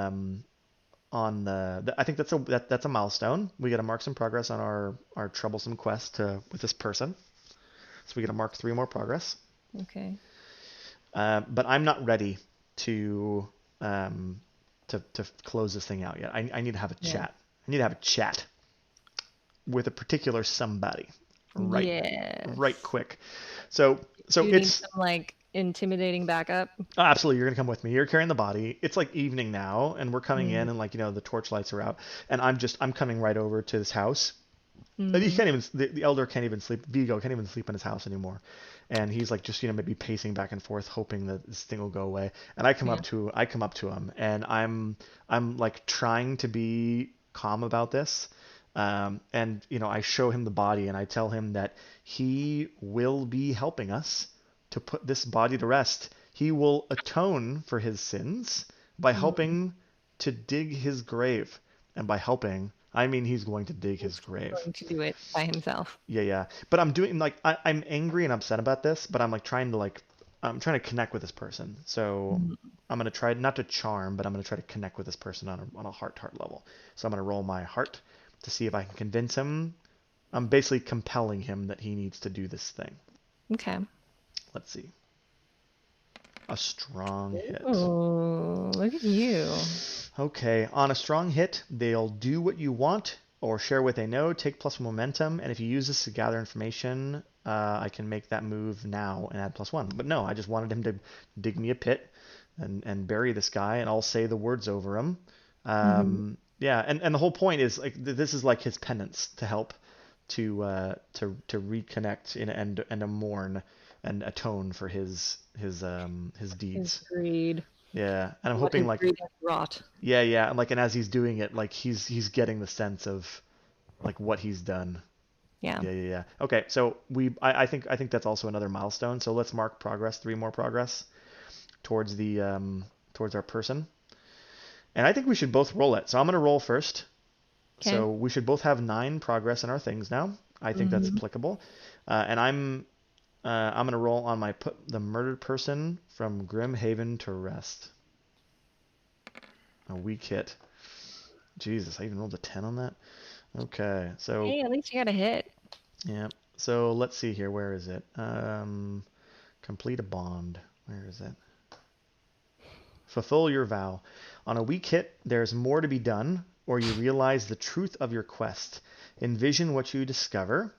S1: I think that's a milestone. We get to mark some progress on our troublesome quest with this person. So we get to mark 3 more progress.
S2: Okay.
S1: But I'm not ready to um, to close this thing out yet. I need to have a
S2: Yeah.
S1: chat. I need to have a chat with a particular somebody, right, right
S2: Yes.
S1: quick. So
S2: Do
S1: so
S2: you need
S1: it's
S2: some like intimidating backup?
S1: oh, absolutely, you're gonna come with me. You're carrying the body. It's like evening now, and we're coming in,
S2: Mm-hmm.
S1: and like the torch lights are out, and I'm coming right over to this house. He
S2: Mm-hmm.
S1: can't even the elder can't even sleep. Vigo can't even sleep in his house anymore, and he's like just maybe pacing back and forth, hoping that this thing will go away. And
S2: Yeah.
S1: I come up to him, and I'm like trying to be calm about this. And I show him the body, and I tell him that he will be helping us to put this body to rest. He will atone for his sins by
S2: Mm-hmm.
S1: helping to dig his grave. And by helping, I mean he's going to dig his
S2: He's
S1: grave.
S2: going to do it by himself.
S1: Yeah, yeah. But I'm doing like I'm angry and upset about this, but I'm trying to connect with this person. So
S2: Mhm.
S1: I'm gonna try not to charm, but I'm gonna try to connect with this person on a heart-to-heart level. So I'm gonna roll my heart to see if I can convince him. I'm basically compelling him that he needs to do this thing.
S2: Okay.
S1: Let's see. A strong hit.
S2: Oh, look at you.
S1: Okay, on a strong hit, they'll do what you want or share what they know, take plus momentum, and if you use this to gather information, I can make that move now and add +1. But no, I just wanted him to dig me a pit and bury this guy, and I'll say the words over him.
S2: Hmm.
S1: Yeah, and the whole point is like this is like his penance to help to reconnect and to mourn and atone for his
S2: His
S1: deeds.
S2: greed.
S1: Yeah, and I'm
S2: What
S1: hoping
S2: his
S1: like
S2: greed has wrought.
S1: yeah, and as he's doing it, like he's getting the sense of like what he's done.
S2: Yeah.
S1: Yeah. Okay, so I think that's also another milestone. So let's mark progress, 3 more progress towards towards our person. And I think we should both roll it. So I'm gonna roll first.
S2: Okay.
S1: So we should both have 9 progress in our things now. I think that's
S2: Hmm.
S1: applicable. And I'm gonna roll on my put the murdered person from Grim Haven to rest. A weak hit. Jesus, I even rolled a 10 on that. Okay, so
S2: Hey, at least you got a hit.
S1: yeah. So let's see here. Where is it? Complete a bond. Where is it? Fulfill your vow. On a weak hit, there's more to be done, or you realize the truth of your quest. Envision what you discover,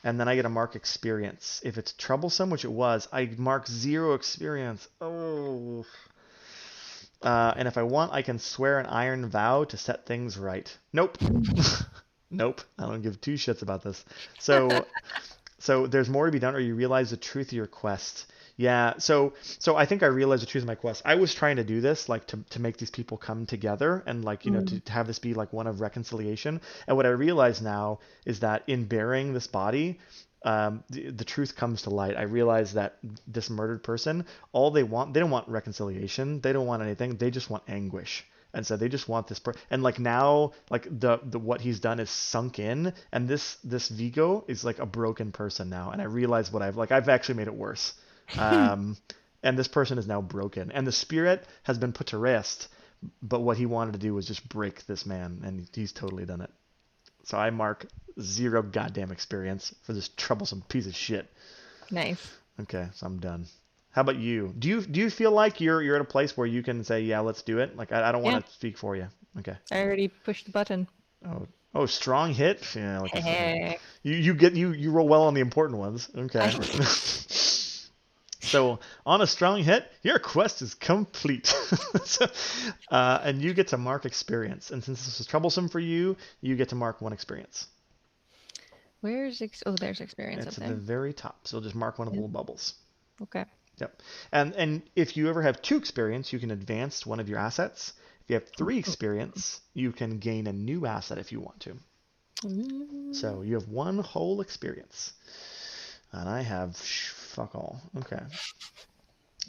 S1: and then I get a mark experience. If it's troublesome, which it was, I mark 0 experience. Oh. And if I want, I can swear an iron vow to set things right. Nope. Nope. I don't give 2 shits about this. So there's more to be done, or you realize the truth of your quest. Yeah, so I think I realized the truth of my quest. I was trying to do this like to make these people come together and like to have this be like one of reconciliation. And what I realize now is that in burying this body, the truth comes to light. I realize that this murdered person, all they don't want reconciliation. They don't want anything. They just want anguish. And so they just want this and like now like the what he's done is sunk in, and this Vigo is like a broken person now, and I realize what I've actually made it worse. And this person is now broken, and the spirit has been put to rest, but what he wanted to do was just break this man, and he's totally done it. So I mark 0 goddamn experience for this troublesome piece of shit.
S2: Nice.
S1: Okay, so I'm done. How about you? Do you feel like you're at a place where you can say, yeah, let's do it? Like I don't want to speak for you. Okay.
S2: I already pushed the button.
S1: Oh, strong hit. Yeah, like
S2: Hey.
S1: you roll well on the important ones. Okay. So on a strong hit, your quest is complete. And you get to mark experience. And since this is troublesome for you, you get to mark 1 experience.
S2: Where's there's experience
S1: It's
S2: up
S1: at
S2: there.
S1: the very top. So just mark one of the little bubbles.
S2: Okay.
S1: Yep. And if you ever have 2 experience, you can advance one of your assets. If you have 3 experience, you can gain a new asset if you want to. So you have 1 whole experience. And I have fuck all. Okay.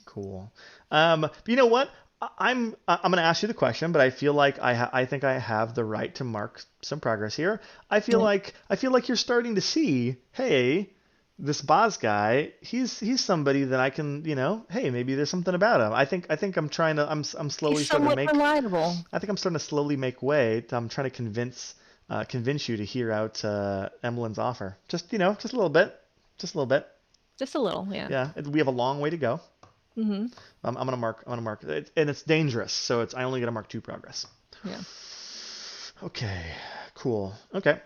S1: Cool. But you know what? I'm gonna ask you the question, but I feel like I think I have the right to mark some progress here. I feel like you're starting to see, hey, this boss guy, he's somebody that I can, hey, maybe there's something about him. I think I'm trying to I'm slowly
S2: He's
S1: starting to
S2: somewhat
S1: make
S2: reliable.
S1: I think I'm starting to slowly make way. I'm trying to convince you to hear out Emmeline's offer. Just a little bit. Just a little bit.
S2: Just a little, yeah.
S1: Yeah, we have a long way to go.
S2: Mm-hmm.
S1: I'm gonna mark it, and it's dangerous, so I only gotta mark 2 progress.
S2: Yeah.
S1: Okay, cool. Okay,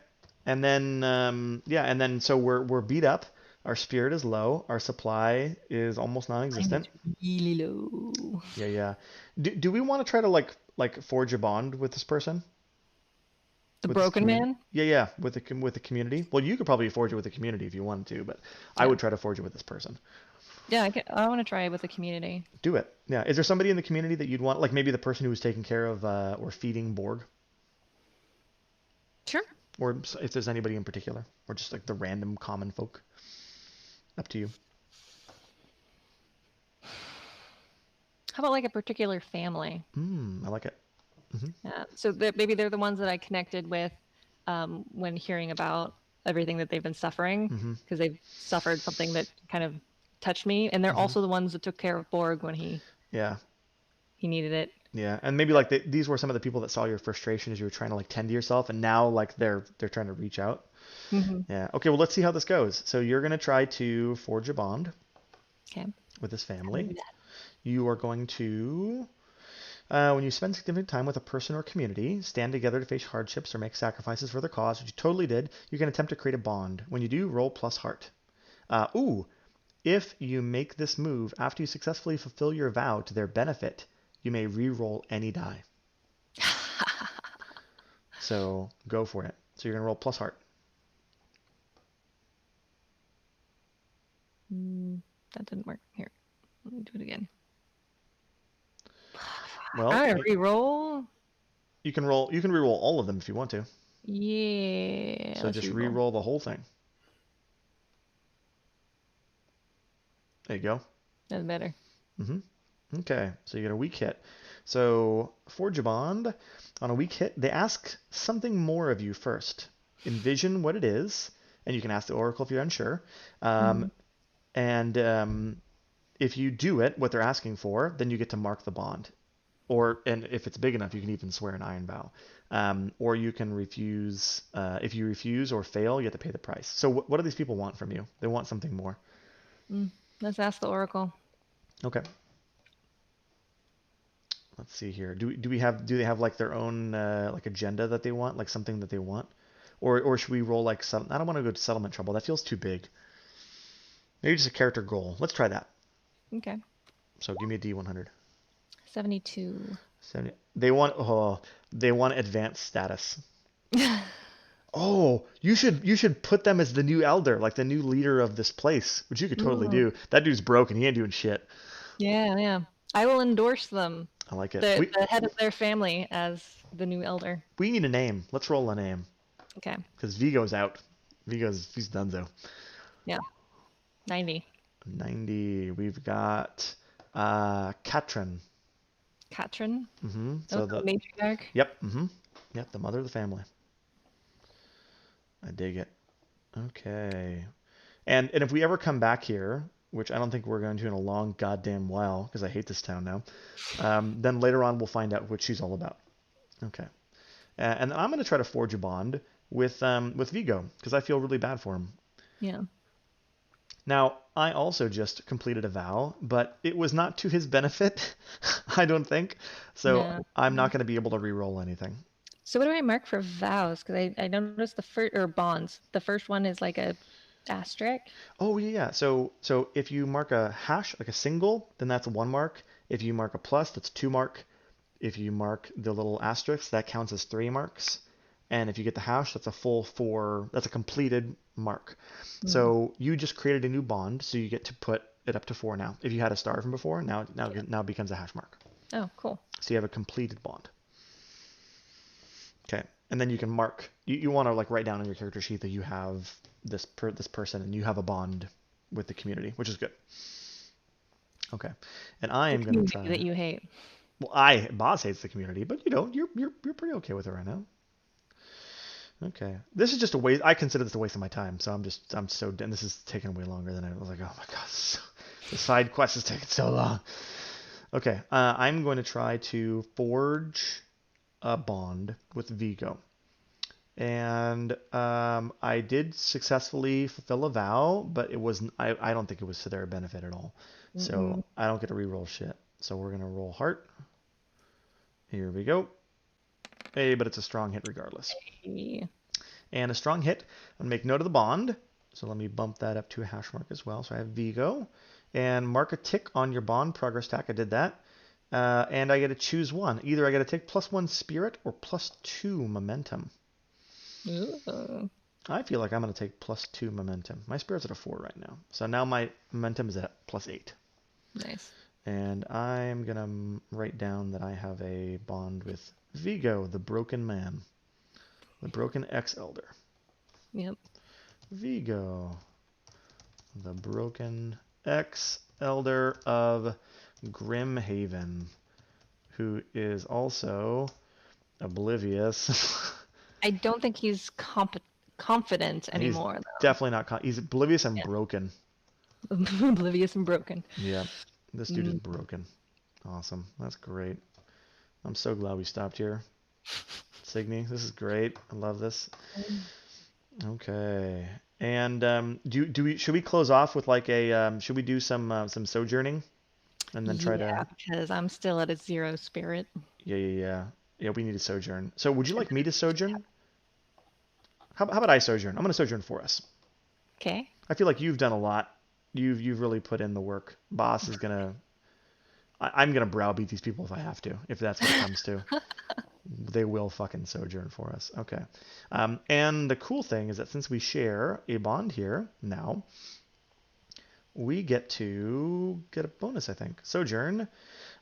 S1: and then and then so we're beat up. Our spirit is low. Our supply is almost non-existent.
S2: Really low.
S1: Yeah. Do we want to try to like forge a bond with this person?
S2: The
S1: With this
S2: broken
S1: community?
S2: man?
S1: Yeah. With the community. Well, you could probably forge it with the community if you wanted to, but I would try to forge it with this person.
S2: Yeah, I want to try it with the community.
S1: Do it. Yeah. Is there somebody in the community that you'd want, like maybe the person who was taking care of or feeding Borg?
S2: Sure.
S1: Or if there's anybody in particular, or just like the random common folk. Up to you.
S2: How about like a particular family?
S1: I like it.
S2: Yeah. So maybe they're the ones that I connected with when hearing about everything that they've been suffering, because they've suffered something that kind of touched me, and they're also the ones that took care of Borg when he needed it.
S1: Yeah, and maybe like these were some of the people that saw your frustration as you were trying to like tend to yourself, and now like they're trying to reach out. Yeah. Okay. Well, let's see how this goes. So you're gonna try to forge a bond.
S2: Okay.
S1: With this family. You are going to, when you spend significant time with a person or community, stand together to face hardships or make sacrifices for their cause, which you totally did, you can attempt to create a bond. When you do, roll plus heart. If you make this move after you successfully fulfill your vow to their benefit, you may re-roll any die. So go for it. So you're going to roll plus heart.
S2: That didn't work. Here, let me do it again.
S1: Well,
S2: I re-roll.
S1: You can re-roll all of them if you want to.
S2: Yeah.
S1: So just re-roll the whole thing. There you go.
S2: That's better.
S1: Okay, so you get a weak hit. So forge a bond. On a weak hit, they ask something more of you first. Envision what it is, and you can ask the Oracle if you're unsure. And if you do it, what they're asking for, then you get to mark the bond. and if it's big enough, you can even swear an iron vow. Or you can refuse. If you refuse or fail, you have to pay the price. So what do these people want from you? They want something more.
S2: Let's ask the Oracle.
S1: Okay. Let's see here. Do they have like their own like agenda that they want, like something that they want, or should we roll like I don't want to go to settlement trouble. That feels too big. Maybe just a character goal. Let's try that.
S2: Okay.
S1: So give me a D100.
S2: 72.
S1: 70. They want advanced status. Oh, you should put them as the new elder, like the new leader of this place, which you could totally
S2: Ooh.
S1: do. That dude's broken. He ain't doing shit.
S2: Yeah, yeah. I will endorse them,
S1: I like it.
S2: the head of their family, as the new elder.
S1: We need a name. Let's roll a name
S2: Okay.
S1: because Vigo's out. He's done though.
S2: Yeah. 90.
S1: 90. We've got Katrin.
S2: Katrin.
S1: So
S2: the matriarch.
S1: Yep. Yep, the mother of the family. I dig it. Okay. And if we ever come back here, which I don't think we're going to in a long goddamn while, because I hate this town now, then later on we'll find out what she's all about. Okay. And then I'm going to try to forge a bond with Vigo, because I feel really bad for him.
S2: Yeah.
S1: Now, I also just completed a vow, but it was not to his benefit, I don't think. So
S2: No.
S1: I'm not going to be able to re-roll anything.
S2: So what do I mark for vows? Because I noticed the first, or bonds. The first one is like a asterisk.
S1: Oh yeah. So if you mark a hash, like a single, then that's 1 mark. If you mark a plus, that's 2 mark. If you mark the little asterisk, that counts as 3 marks. And if you get the hash, that's a full 4. That's a completed mark. So you just created a new bond, so you get to put it up to 4 now. If you had a star from before, now it becomes a hash mark.
S2: Oh, cool.
S1: So you have a completed bond. Okay, and then you can mark. You want to like write down on your character sheet that you have this person and you have a bond with the community, which is good. Okay, and I am going to try.
S2: That you hate.
S1: Well, Boz hates the community, but you're pretty okay with it right now. Okay, this is just a waste. I consider this a waste of my time, so I'm so done. This is taking way longer than I was like. Oh my god, the side quest is taking so long. Okay, I'm going to try to forge a bond with Vigo. And I did successfully fulfill a vow, but it wasn't. I don't think it was to their benefit at all. So I don't get to re-roll shit. So we're gonna roll heart. Here we go. Hey, but it's a strong hit regardless.
S2: Yeah.
S1: And a strong hit. I'll make note of the bond. So let me bump that up to a hash mark as well. So I have Vigo. And mark a tick on your bond progress stack. I did that. And I get to choose one. Either I get to take +1 spirit or +2 momentum.
S2: Ooh.
S1: I feel like I'm going to take +2 momentum. My spirit's at a 4 right now. So now my momentum is at +8.
S2: Nice.
S1: And I'm going to write down that I have a bond with Vigo, the broken man. The broken ex-elder.
S2: Yep.
S1: Vigo, the broken ex-elder of Grimhaven, who is also oblivious.
S2: I don't think he's confident anymore,
S1: He's definitely not. He's oblivious and broken.
S2: though. Oblivious and broken.
S1: Yeah, this dude is broken. Awesome. That's great. I'm so glad we stopped here. Signe, this is great. I love this. Okay. And should we close off with like a should we do some sojourning and then try to
S2: because I'm still at a 0 spirit.
S1: Yeah, we need to sojourn. So would you like me to sojourn? How about I sojourn? I'm going to sojourn for us.
S2: Okay.
S1: I feel like you've done a lot. You've really put in the work. Boss is gonna. I'm gonna browbeat these people if I have to. If that's what it comes to, they will fucking sojourn for us. Okay. And the cool thing is that since we share a bond here now, we get to get a bonus. I think sojourn.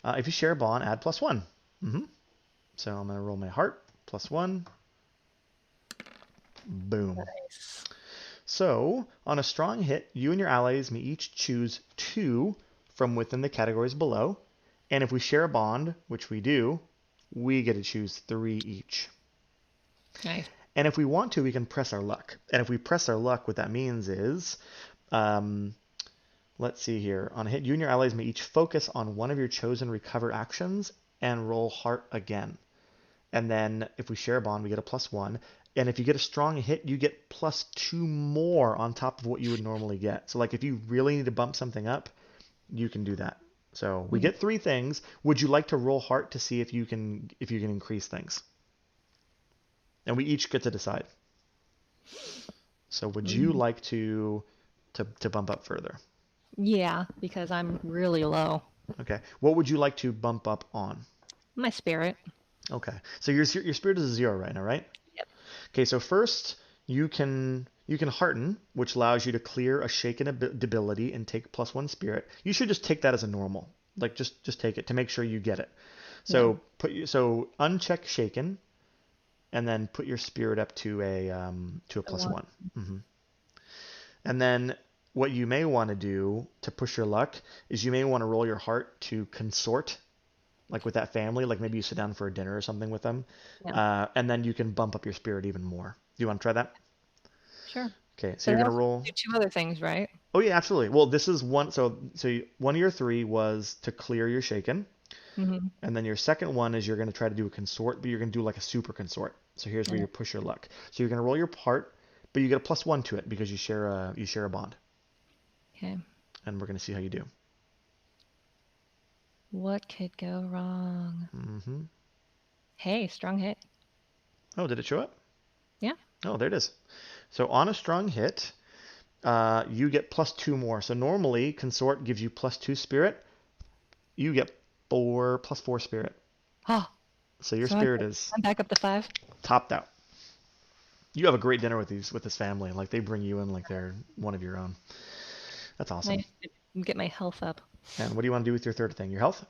S1: If you share a bond, add +1. So I'm gonna roll my heart +1. Boom.
S2: Nice.
S1: So, on a strong hit, you and your allies may each choose 2 from within the categories below. And if we share a bond, which we do, we get to choose 3 each.
S2: Nice.
S1: And if we want to, we can press our luck. And if we press our luck, what that means is, let's see here. On a hit, you and your allies may each focus on one of your chosen recover actions and roll heart again. And then if we share a bond, we get a +1. And if you get a strong hit, you get +2 more on top of what you would normally get. So like if you really need to bump something up, you can do that. So we get 3 things. Would you like to roll heart to see if you can increase things? And we each get to decide. So would you like to bump up further?
S2: Yeah, because I'm really low.
S1: Okay. What would you like to bump up on?
S2: My spirit.
S1: Okay. So your spirit is a 0 right now, right?
S2: Yep.
S1: Okay, so first you can hearten, which allows you to clear a shaken debility and take +1 spirit. You should just take that as a normal. Like just take it to make sure you get it. So uncheck shaken, and then put your spirit up to a +1. And then what you may want to do to push your luck is you may want to roll your heart to consort, like with that family, like maybe you sit down for a dinner or something with them, and then you can bump up your spirit even more. Do you want to try that?
S2: Sure.
S1: Okay, so you're gonna roll.
S2: Do 2 other things, right?
S1: Oh yeah, absolutely. Well, this is one. So one of your 3 was to clear your shaken, and then your second one is you're gonna try to do a consort, but you're gonna do like a super consort. So here's where you push your luck. So you're gonna roll your heart, but you get a +1 to it because you share a bond.
S2: Okay.
S1: And we're gonna see how you do.
S2: What could go wrong? Hey, strong hit.
S1: Oh, did it show up?
S2: Yeah.
S1: Oh, there it is. So on a strong hit, you get +2 more. So normally consort gives you +2 spirit. You get +4 spirit.
S2: Oh.
S1: So your spirit is
S2: I'm back up to 5.
S1: topped out. You have a great dinner with this family. Like they bring you in like they're one of your own. That's awesome.
S2: Nice to get my health up.
S1: And what do you want to do with your third thing? Your health?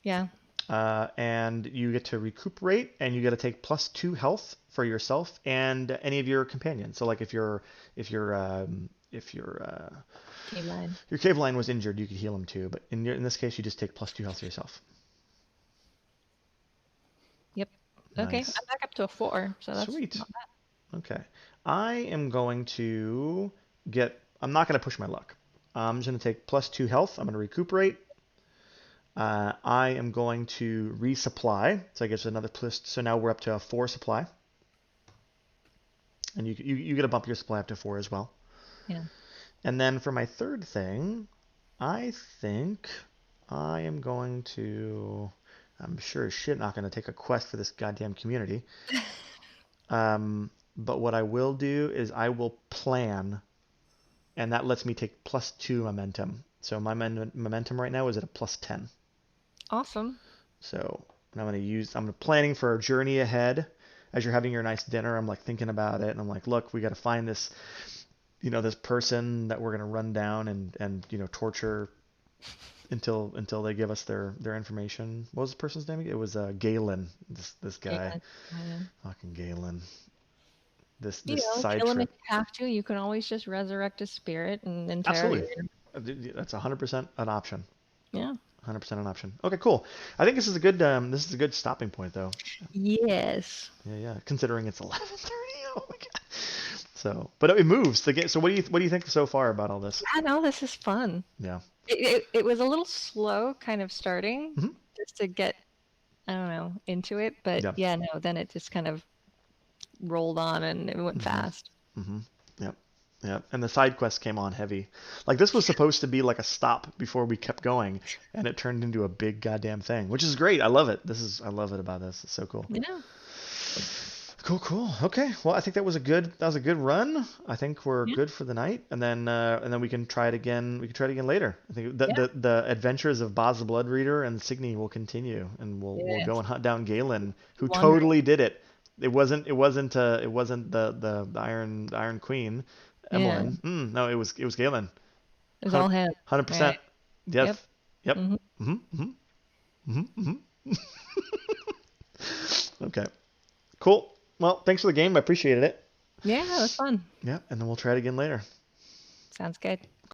S2: Yeah.
S1: And you get to recuperate, and you get to take +2 health for yourself and any of your companions. So like if your
S2: Cave line.
S1: your cave line was injured, you could heal him too. But in this case, you just take +2 health for yourself.
S2: Yep. Okay,
S1: Nice.
S2: I'm back up to a 4, so that's
S1: Sweet.
S2: not bad.
S1: Okay. I am going to I'm not going to push my luck. I'm just going to take +2 health. I'm going to recuperate. I am going to resupply. So I guess another plus. So now we're up to a 4 supply. And you get to bump your supply up to 4 as well.
S2: Yeah.
S1: And then for my third thing, I think I am going to. I'm sure as shit not going to take a quest for this goddamn community. But what I will do is I will plan, and that lets me take +2 momentum. So my momentum right now is at a +10.
S2: Awesome.
S1: So I'm planning for a journey ahead. As you're having your nice dinner, I'm like thinking about it, and I'm like, look, we got to find this, this person that we're gonna run down and torture until they give us their information. What was the person's name? It was Galen. This guy, fucking Galen. This side
S2: kill him
S1: trip.
S2: if you have to. You can always just resurrect a spirit and
S1: Absolutely.
S2: interrogate.
S1: That's 100% an option.
S2: Yeah.
S1: 100% an option. Okay, cool. I think this is a good stopping point though.
S2: Yes.
S1: Yeah. Considering it's 11:30. Oh my god. So, but it moves. So what do you think so far about all this?
S2: I know this is fun.
S1: Yeah.
S2: It was a little slow kind of starting just to get, I don't know, into it, but no, then it just kind of rolled on and it went fast.
S1: Yep. And the side quest came on heavy. Like this was supposed to be like a stop before we kept going, and it turned into a big goddamn thing, which is great. I love it. I love it about this. It's so cool.
S2: Yeah.
S1: Cool. Okay. Well, I think that was a good run. I think we're good for the night, and then we can try it again. We can try it again later. I think the adventures of Boz the Bloodreader and Signe will continue, and we'll go and hunt down Galen, who totally did it. It wasn't the Iron Queen, Emmeline. No, it was Galen.
S2: It was all him.
S1: 100%. Right. Yes. Yep. Okay. Cool. Well, thanks for the game. I appreciated it.
S2: Yeah, it was fun.
S1: Yeah, and then we'll try it again later.
S2: Sounds good.